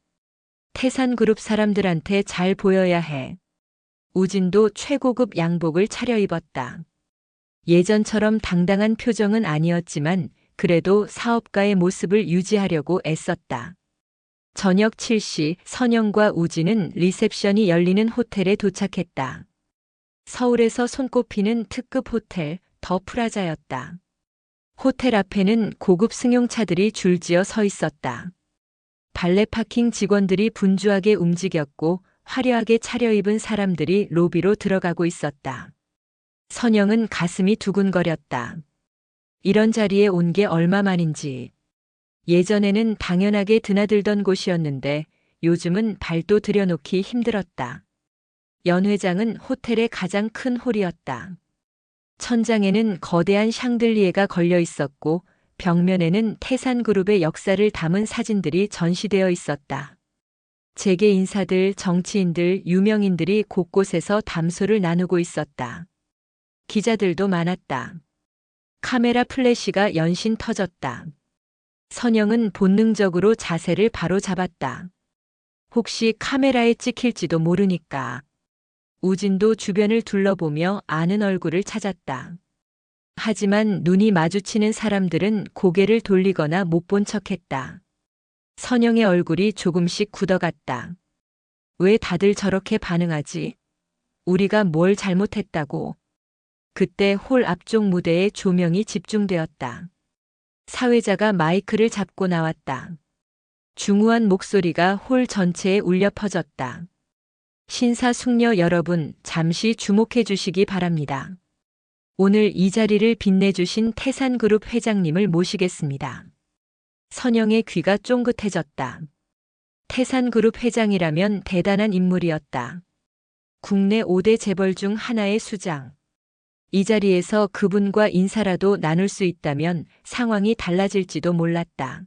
태산그룹 사람들한테 잘 보여야 해. 우진도 최고급 양복을 차려입었다. 예전처럼 당당한 표정은 아니었지만 그래도 사업가의 모습을 유지하려고 애썼다. 저녁 7시 선영과 우진은 리셉션이 열리는 호텔에 도착했다. 서울에서 손꼽히는 특급 호텔 더 프라자였다. 호텔 앞에는 고급 승용차들이 줄지어 서 있었다. 발레 파킹 직원들이 분주하게 움직였고 화려하게 차려입은 사람들이 로비로 들어가고 있었다. 선영은 가슴이 두근거렸다. 이런 자리에 온 게 얼마만인지. 예전에는 당연하게 드나들던 곳이었는데 요즘은 발도 들여놓기 힘들었다. 연 회장은 호텔의 가장 큰 홀이었다. 천장에는 거대한 샹들리에가 걸려 있었고 벽면에는 태산그룹의 역사를 담은 사진들이 전시되어 있었다. 재계 인사들, 정치인들, 유명인들이 곳곳에서 담소를 나누고 있었다. 기자들도 많았다. 카메라 플래시가 연신 터졌다. 선영은 본능적으로 자세를 바로 잡았다. 혹시 카메라에 찍힐지도 모르니까. 우진도 주변을 둘러보며 아는 얼굴을 찾았다. 하지만 눈이 마주치는 사람들은 고개를 돌리거나 못 본 척했다. 선영의 얼굴이 조금씩 굳어갔다. 왜 다들 저렇게 반응하지? 우리가 뭘 잘못했다고. 그때 홀 앞쪽 무대에 조명이 집중되었다. 사회자가 마이크를 잡고 나왔다. 중후한 목소리가 홀 전체에 울려 퍼졌다. 신사숙녀 여러분, 잠시 주목해 주시기 바랍니다. 오늘 이 자리를 빛내주신 태산그룹 회장님을 모시겠습니다. 선영의 귀가 쫑긋해졌다. 태산그룹 회장이라면 대단한 인물이었다. 국내 5대 재벌 중 하나의 수장. 이 자리에서 그분과 인사라도 나눌 수 있다면 상황이 달라질지도 몰랐다.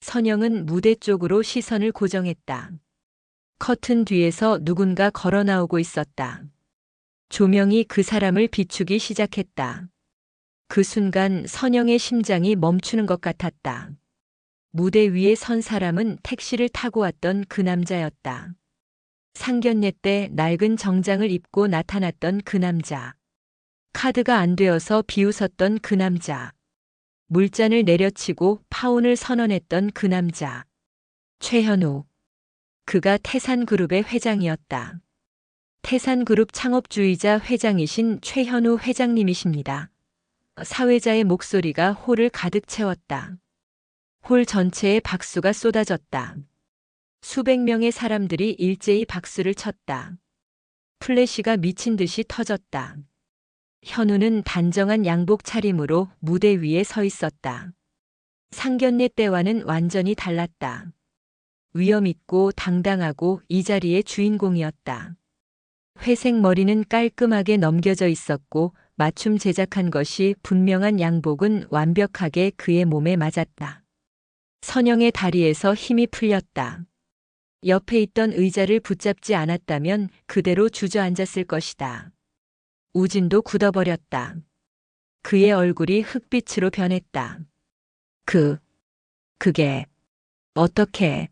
선영은 무대 쪽으로 시선을 고정했다. 커튼 뒤에서 누군가 걸어 나오고 있었다. 조명이 그 사람을 비추기 시작했다. 그 순간 선영의 심장이 멈추는 것 같았다. 무대 위에 선 사람은 택시를 타고 왔던 그 남자였다. 상견례 때 낡은 정장을 입고 나타났던 그 남자. 카드가 안 되어서 비웃었던 그 남자. 물잔을 내려치고 파혼을 선언했던 그 남자. 최현우. 그가 태산그룹의 회장이었다. 태산그룹 창업주의자 회장이신 최현우 회장님이십니다. 사회자의 목소리가 홀을 가득 채웠다. 홀 전체에 박수가 쏟아졌다. 수백 명의 사람들이 일제히 박수를 쳤다. 플래시가 미친 듯이 터졌다. 현우는 단정한 양복 차림으로 무대 위에 서 있었다. 상견례 때와는 완전히 달랐다. 위엄 있고 당당하고 이 자리의 주인공이었다. 회색 머리는 깔끔하게 넘겨져 있었고 맞춤 제작한 것이 분명한 양복은 완벽하게 그의 몸에 맞았다. 선영의 다리에서 힘이 풀렸다. 옆에 있던 의자를 붙잡지 않았다면 그대로 주저앉았을 것이다. 우진도 굳어버렸다. 그의 얼굴이 흑빛으로 변했다. 그게 어떻게?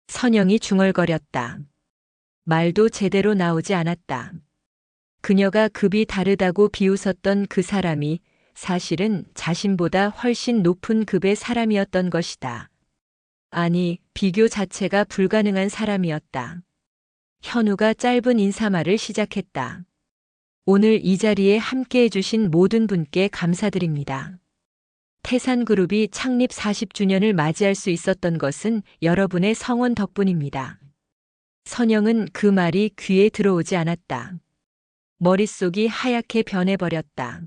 선영이 중얼거렸다. 말도 제대로 나오지 않았다. 그녀가 급이 다르다고 비웃었던 그 사람이 사실은 자신보다 훨씬 높은 급의 사람이었던 것이다. 아니, 비교 자체가 불가능한 사람이었다. 현우가 짧은 인사말을 시작했다. 오늘 이 자리에 함께 해주신 모든 분께 감사드립니다. 태산그룹이 창립 40주년을 맞이할 수 있었던 것은 여러분의 성원 덕분입니다. 선영은 그 말이 귀에 들어오지 않았다. 머릿속이 하얗게 변해버렸다.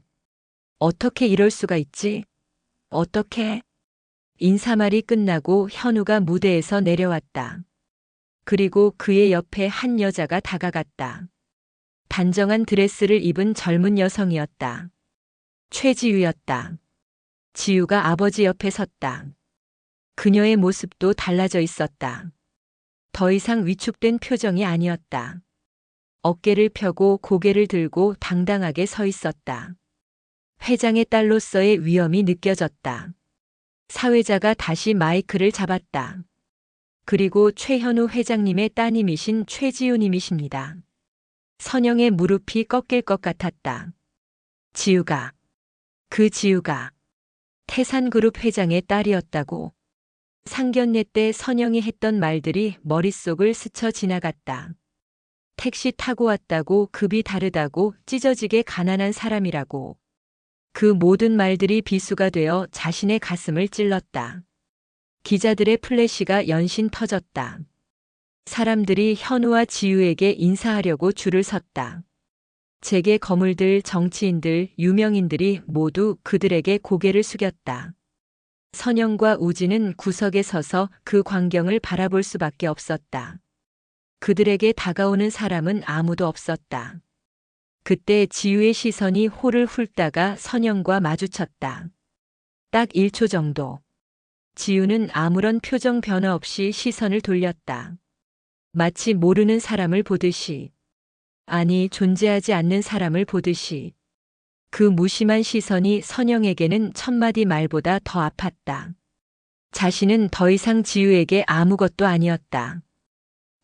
어떻게 이럴 수가 있지? 어떻게? 인사말이 끝나고 현우가 무대에서 내려왔다. 그리고 그의 옆에 한 여자가 다가갔다. 단정한 드레스를 입은 젊은 여성이었다. 최지우였다. 지우가 아버지 옆에 섰다. 그녀의 모습도 달라져 있었다. 더 이상 위축된 표정이 아니었다. 어깨를 펴고 고개를 들고 당당하게 서 있었다. 회장의 딸로서의 위엄이 느껴졌다. 사회자가 다시 마이크를 잡았다. 그리고 최현우 회장님의 따님이신 최지우님이십니다. 선영의 무릎이 꺾일 것 같았다. 지우가, 그 지우가 태산그룹 회장의 딸이었다고. 상견례 때 선영이 했던 말들이 머릿속을 스쳐 지나갔다. 택시 타고 왔다고, 급이 다르다고, 찢어지게 가난한 사람이라고. 그 모든 말들이 비수가 되어 자신의 가슴을 찔렀다. 기자들의 플래시가 연신 터졌다. 사람들이 현우와 지우에게 인사하려고 줄을 섰다. 재계 거물들, 정치인들, 유명인들이 모두 그들에게 고개를 숙였다. 선영과 우진은 구석에 서서 그 광경을 바라볼 수밖에 없었다. 그들에게 다가오는 사람은 아무도 없었다. 그때 지우의 시선이 홀을 훑다가 선영과 마주쳤다. 딱 1초 정도. 지우는 아무런 표정 변화 없이 시선을 돌렸다. 마치 모르는 사람을 보듯이. 아니, 존재하지 않는 사람을 보듯이. 그 무심한 시선이 선영에게는 천마디 말보다 더 아팠다. 자신은 더 이상 지우에게 아무것도 아니었다.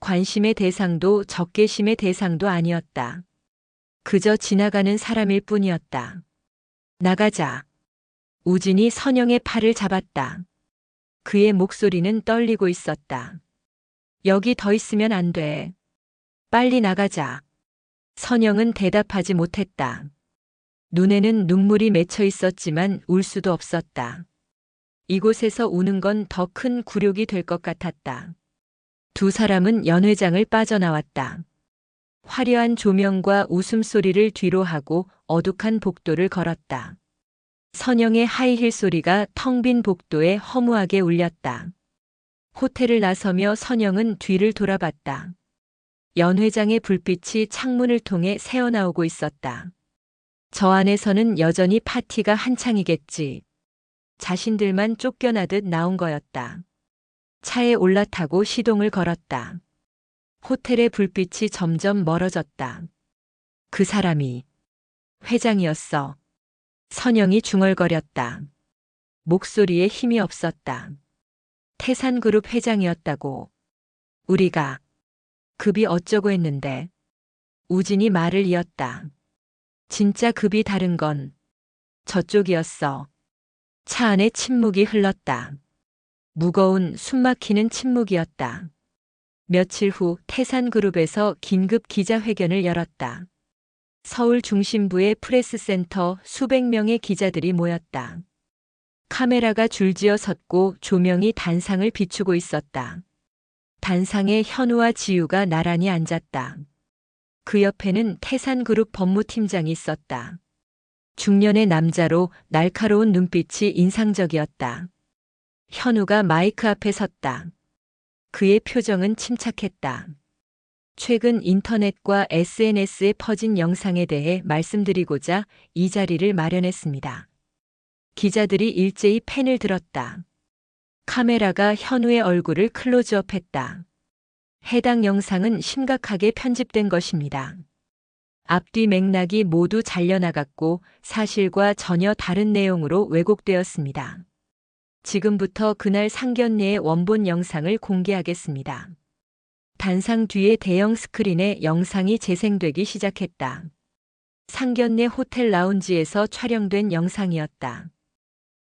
관심의 대상도 적개심의 대상도 아니었다. 그저 지나가는 사람일 뿐이었다. 나가자. 우진이 선영의 팔을 잡았다. 그의 목소리는 떨리고 있었다. 여기 더 있으면 안 돼. 빨리 나가자. 선영은 대답하지 못했다. 눈에는 눈물이 맺혀 있었지만 울 수도 없었다. 이곳에서 우는 건 더 큰 굴욕이 될 것 같았다. 두 사람은 연회장을 빠져나왔다. 화려한 조명과 웃음소리를 뒤로하고 어둑한 복도를 걸었다. 선영의 하이힐 소리가 텅 빈 복도에 허무하게 울렸다. 호텔을 나서며 선영은 뒤를 돌아봤다. 연회장의 불빛이 창문을 통해 새어나오고 있었다. 저 안에서는 여전히 파티가 한창이겠지. 자신들만 쫓겨나듯 나온 거였다. 차에 올라타고 시동을 걸었다. 호텔의 불빛이 점점 멀어졌다. 그 사람이 회장이었어. 선영이 중얼거렸다. 목소리에 힘이 없었다. 태산그룹 회장이었다고. 우리가 급이 어쩌고 했는데. 우진이 말을 이었다. 진짜 급이 다른 건 저쪽이었어. 차 안에 침묵이 흘렀다. 무거운 숨막히는 침묵이었다. 며칠 후 태산그룹에서 긴급 기자회견을 열었다. 서울 중심부의 프레스센터 수백 명의 기자들이 모였다. 카메라가 줄지어 섰고 조명이 단상을 비추고 있었다. 단상에 현우와 지우가 나란히 앉았다. 그 옆에는 태산그룹 법무팀장이 있었다. 중년의 남자로 날카로운 눈빛이 인상적이었다. 현우가 마이크 앞에 섰다. 그의 표정은 침착했다. 최근 인터넷과 SNS에 퍼진 영상에 대해 말씀드리고자 이 자리를 마련했습니다. 기자들이 일제히 펜을 들었다. 카메라가 현우의 얼굴을 클로즈업했다. 해당 영상은 심각하게 편집된 것입니다. 앞뒤 맥락이 모두 잘려나갔고 사실과 전혀 다른 내용으로 왜곡되었습니다. 지금부터 그날 상견례의 원본 영상을 공개하겠습니다. 단상 뒤의 대형 스크린에 영상이 재생되기 시작했다. 상견례 호텔 라운지에서 촬영된 영상이었다.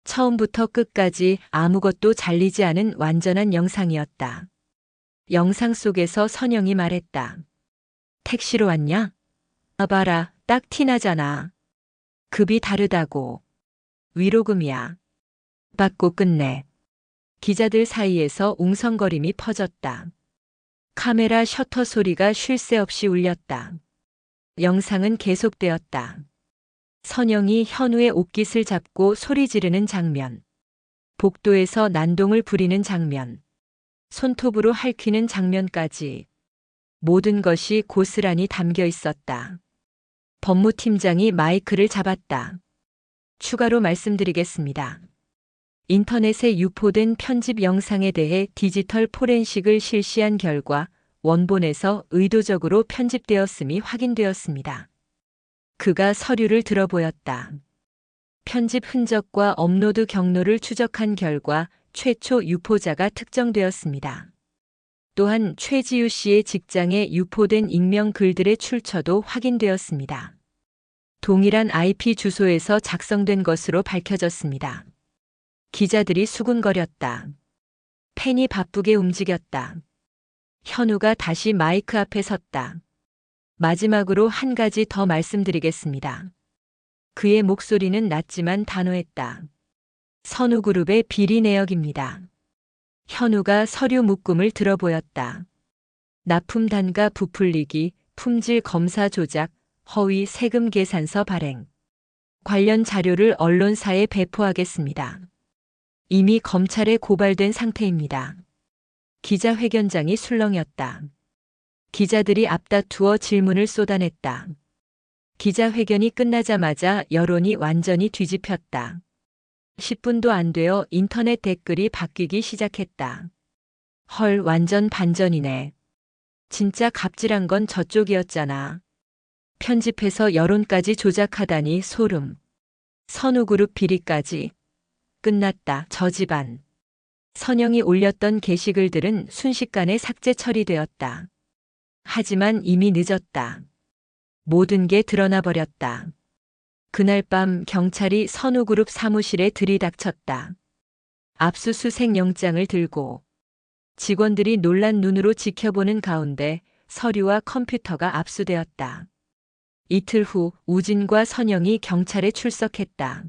처음부터 끝까지 아무것도 잘리지 않은 완전한 영상이었다. 영상 속에서 선영이 말했다. 택시로 왔냐? 봐라, 딱 티나잖아. 급이 다르다고. 위로금이야. 받고 끝내. 기자들 사이에서 웅성거림이 퍼졌다. 카메라 셔터 소리가 쉴 새 없이 울렸다. 영상은 계속되었다. 선영이 현우의 옷깃을 잡고 소리 지르는 장면. 복도에서 난동을 부리는 장면. 손톱으로 핥히는 장면까지. 모든 것이 고스란히 담겨 있었다. 법무팀장이 마이크를 잡았다. 추가로 말씀드리겠습니다. 인터넷에 유포된 편집 영상에 대해 디지털 포렌식을 실시한 결과 원본에서 의도적으로 편집되었음이 확인되었습니다. 그가 서류를 들어보였다. 편집 흔적과 업로드 경로를 추적한 결과 최초 유포자가 특정되었습니다. 또한 최지우 씨의 직장에 유포된 익명 글들의 출처도 확인되었습니다. 동일한 IP 주소에서 작성된 것으로 밝혀졌습니다. 기자들이 수군거렸다. 펜이 바쁘게 움직였다. 현우가 다시 마이크 앞에 섰다. 마지막으로 한 가지 더 말씀드리겠습니다. 그의 목소리는 낮지만 단호했다. 선우그룹의 비리 내역입니다. 현우가 서류 묶음을 들어보였다. 납품 단가 부풀리기, 품질 검사 조작, 허위 세금 계산서 발행. 관련 자료를 언론사에 배포하겠습니다. 이미 검찰에 고발된 상태입니다. 기자회견장이 술렁였다. 기자들이 앞다투어 질문을 쏟아냈다. 기자회견이 끝나자마자 여론이 완전히 뒤집혔다. 10분도 안 되어 인터넷 댓글이 바뀌기 시작했다. 헐, 완전 반전이네. 진짜 갑질한 건 저쪽이었잖아. 편집해서 여론까지 조작하다니 소름. 선우그룹 비리까지. 끝났다, 저 집안. 선영이 올렸던 게시글들은 순식간에 삭제 처리되었다. 하지만 이미 늦었다. 모든 게 드러나 버렸다. 그날 밤 경찰이 선우그룹 사무실에 들이닥쳤다. 압수수색 영장을 들고 직원들이 놀란 눈으로 지켜보는 가운데 서류와 컴퓨터가 압수되었다. 이틀 후 우진과 선영이 경찰에 출석했다.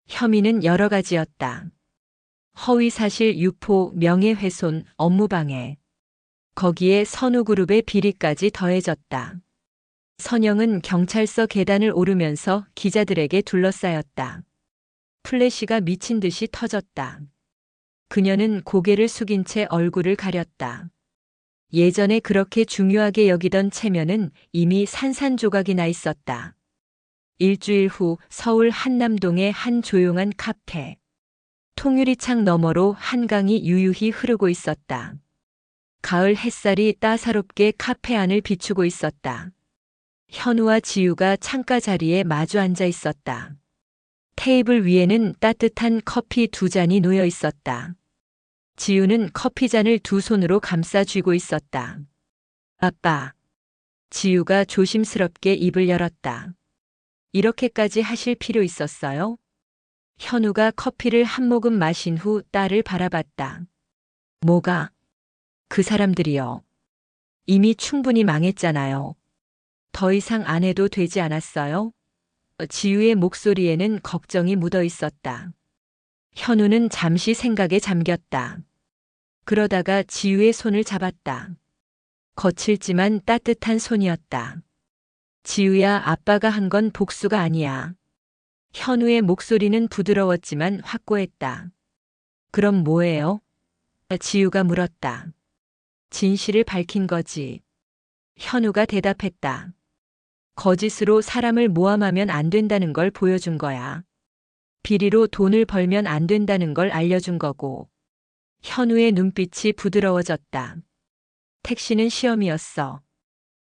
혐의는 여러 가지였다. 허위사실 유포, 명예훼손, 업무방해. 거기에 선우그룹의 비리까지 더해졌다. 선영은 경찰서 계단을 오르면서 기자들에게 둘러싸였다. 플래시가 미친 듯이 터졌다. 그녀는 고개를 숙인 채 얼굴을 가렸다. 예전에 그렇게 중요하게 여기던 체면은 이미 산산조각이 나 있었다. 일주일 후 서울 한남동의 한 조용한 카페. 통유리창 너머로 한강이 유유히 흐르고 있었다. 가을 햇살이 따사롭게 카페 안을 비추고 있었다. 현우와 지우가 창가 자리에 마주 앉아 있었다. 테이블 위에는 따뜻한 커피 2잔이 놓여 있었다. 지우는 커피잔을 2손으로 감싸 쥐고 있었다. 아빠. 지우가 조심스럽게 입을 열었다. 이렇게까지 하실 필요 있었어요? 현우가 커피를 한 모금 마신 후 딸을 바라봤다. 뭐가? 그 사람들이요. 이미 충분히 망했잖아요. 더 이상 안 해도 되지 않았어요? 지우의 목소리에는 걱정이 묻어 있었다. 현우는 잠시 생각에 잠겼다. 그러다가 지우의 손을 잡았다. 거칠지만 따뜻한 손이었다. 지우야, 아빠가 한 건 복수가 아니야. 현우의 목소리는 부드러웠지만 확고했다. 그럼 뭐예요? 지우가 물었다. 진실을 밝힌 거지. 현우가 대답했다. 거짓으로 사람을 모함하면 안 된다는 걸 보여준 거야. 비리로 돈을 벌면 안 된다는 걸 알려준 거고. 현우의 눈빛이 부드러워졌다. 택시는 시험이었어.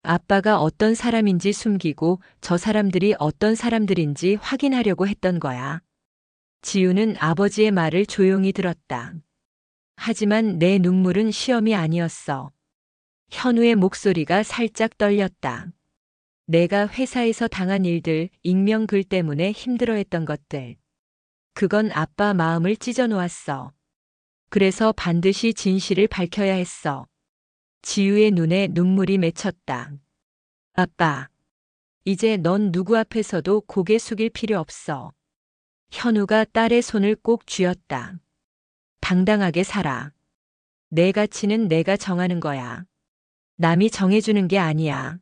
아빠가 어떤 사람인지 숨기고 저 사람들이 어떤 사람들인지 확인하려고 했던 거야. 지우는 아버지의 말을 조용히 들었다. 하지만 내 눈물은 시험이 아니었어. 현우의 목소리가 살짝 떨렸다. 내가 회사에서 당한 일들, 익명 글 때문에 힘들어했던 것들. 그건 아빠 마음을 찢어놓았어. 그래서 반드시 진실을 밝혀야 했어. 지우의 눈에 눈물이 맺혔다. 아빠, 이제 넌 누구 앞에서도 고개 숙일 필요 없어. 현우가 딸의 손을 꼭 쥐었다. 당당하게 살아. 내 가치는 내가 정하는 거야. 남이 정해주는 게 아니야.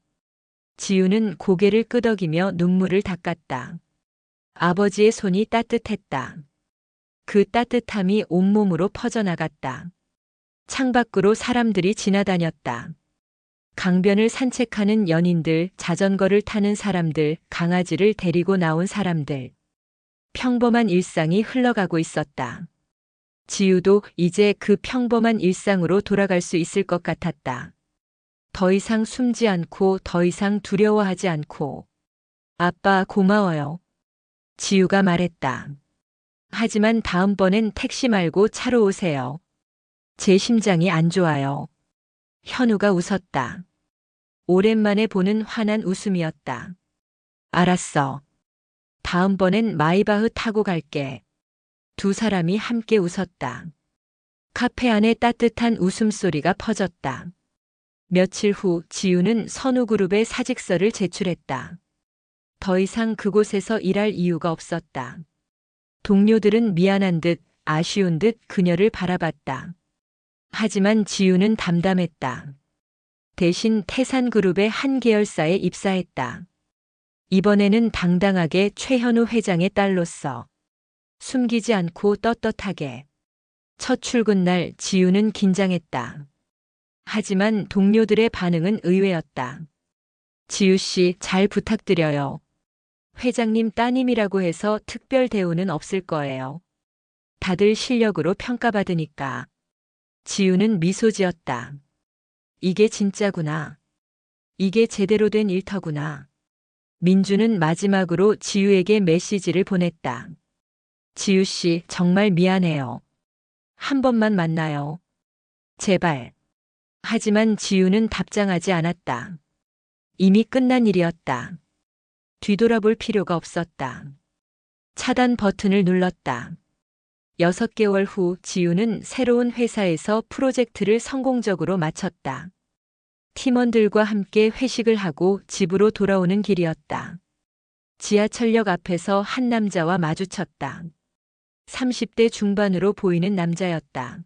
지우는 고개를 끄덕이며 눈물을 닦았다. 아버지의 손이 따뜻했다. 그 따뜻함이 온몸으로 퍼져나갔다. 창밖으로 사람들이 지나다녔다. 강변을 산책하는 연인들, 자전거를 타는 사람들, 강아지를 데리고 나온 사람들. 평범한 일상이 흘러가고 있었다. 지우도 이제 그 평범한 일상으로 돌아갈 수 있을 것 같았다. 더 이상 숨지 않고 더 이상 두려워하지 않고. 아빠 고마워요. 지우가 말했다. 하지만 다음번엔 택시 말고 차로 오세요. 제 심장이 안 좋아요. 현우가 웃었다. 오랜만에 보는 환한 웃음이었다. 알았어. 다음번엔 마이바흐 타고 갈게. 두 사람이 함께 웃었다. 카페 안에 따뜻한 웃음소리가 퍼졌다. 며칠 후 지우는 선우그룹에 사직서를 제출했다. 더 이상 그곳에서 일할 이유가 없었다. 동료들은 미안한 듯 아쉬운 듯 그녀를 바라봤다. 하지만 지우는 담담했다. 대신 태산그룹의 한 계열사에 입사했다. 이번에는 당당하게 최현우 회장의 딸로서 숨기지 않고 떳떳하게. 첫 출근 날 지우는 긴장했다. 하지만 동료들의 반응은 의외였다. 지우 씨 잘 부탁드려요. 회장님 따님이라고 해서 특별 대우는 없을 거예요. 다들 실력으로 평가받으니까. 지우는 미소 지었다. 이게 진짜구나. 이게 제대로 된 일터구나. 민주는 마지막으로 지우에게 메시지를 보냈다. 지우 씨 정말 미안해요. 한 번만 만나요. 제발. 하지만 지우는 답장하지 않았다. 이미 끝난 일이었다. 뒤돌아볼 필요가 없었다. 차단 버튼을 눌렀다. 6개월 후 지우는 새로운 회사에서 프로젝트를 성공적으로 마쳤다. 팀원들과 함께 회식을 하고 집으로 돌아오는 길이었다. 지하철역 앞에서 한 남자와 마주쳤다. 30대 중반으로 보이는 남자였다.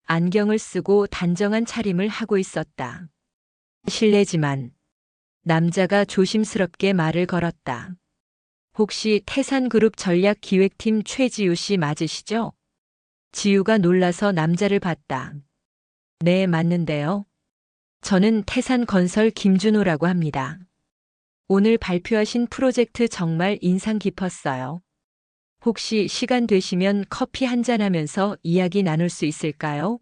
안경을 쓰고 단정한 차림을 하고 있었다. 실례지만 남자가 조심스럽게 말을 걸었다. 혹시 태산그룹 전략기획팀 최지우 씨 맞으시죠? 지우가 놀라서 남자를 봤다. 네, 맞는데요. 저는 태산건설 김준호라고 합니다. 오늘 발표하신 프로젝트 정말 인상 깊었어요. 혹시 시간 되시면 커피 한잔 하면서 이야기 나눌 수 있을까요?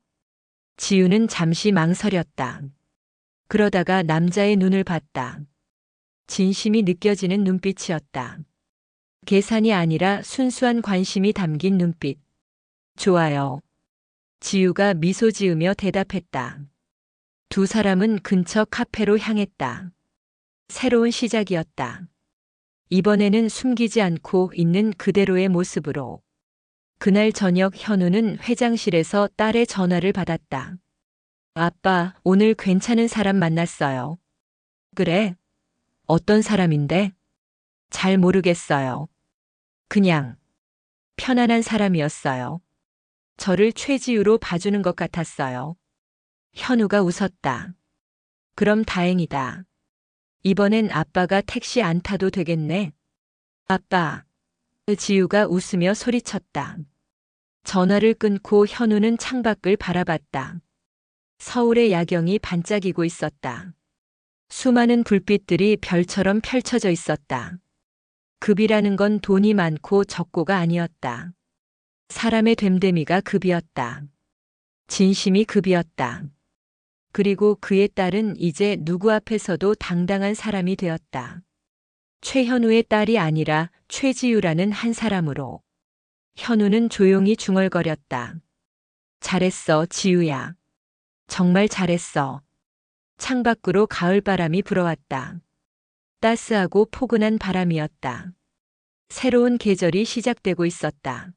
지우는 잠시 망설였다. 그러다가 남자의 눈을 봤다. 진심이 느껴지는 눈빛이었다. 계산이 아니라 순수한 관심이 담긴 눈빛. 좋아요. 지우가 미소 지으며 대답했다. 두 사람은 근처 카페로 향했다. 새로운 시작이었다. 이번에는 숨기지 않고 있는 그대로의 모습으로. 그날 저녁 현우는 회장실에서 딸의 전화를 받았다. 아빠, 오늘 괜찮은 사람 만났어요. 그래? 어떤 사람인데? 잘 모르겠어요. 그냥 편안한 사람이었어요. 저를 최지우로 봐주는 것 같았어요. 현우가 웃었다. 그럼 다행이다. 이번엔 아빠가 택시 안 타도 되겠네. 아빠. 지우가 웃으며 소리쳤다. 전화를 끊고 현우는 창밖을 바라봤다. 서울의 야경이 반짝이고 있었다. 수많은 불빛들이 별처럼 펼쳐져 있었다. 급이라는 건 돈이 많고 적고가 아니었다. 사람의 됨됨이가 급이었다. 진심이 급이었다. 그리고 그의 딸은 이제 누구 앞에서도 당당한 사람이 되었다. 최현우의 딸이 아니라 최지우라는 한 사람으로. 현우는 조용히 중얼거렸다. 잘했어, 지우야. 정말 잘했어. 창밖으로 가을바람이 불어왔다. 따스하고 포근한 바람이었다. 새로운 계절이 시작되고 있었다.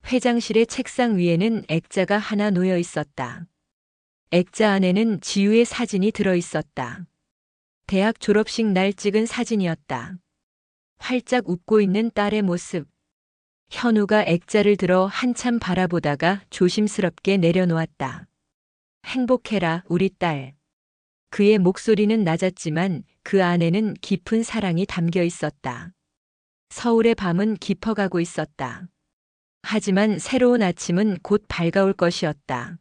회장실의 책상 위에는 액자가 하나 놓여 있었다. 액자 안에는 지우의 사진이 들어 있었다. 대학 졸업식 날 찍은 사진이었다. 활짝 웃고 있는 딸의 모습. 현우가 액자를 들어 한참 바라보다가 조심스럽게 내려놓았다. 행복해라, 우리 딸. 그의 목소리는 낮았지만 그 안에는 깊은 사랑이 담겨 있었다. 서울의 밤은 깊어가고 있었다. 하지만 새로운 아침은 곧 밝아올 것이었다.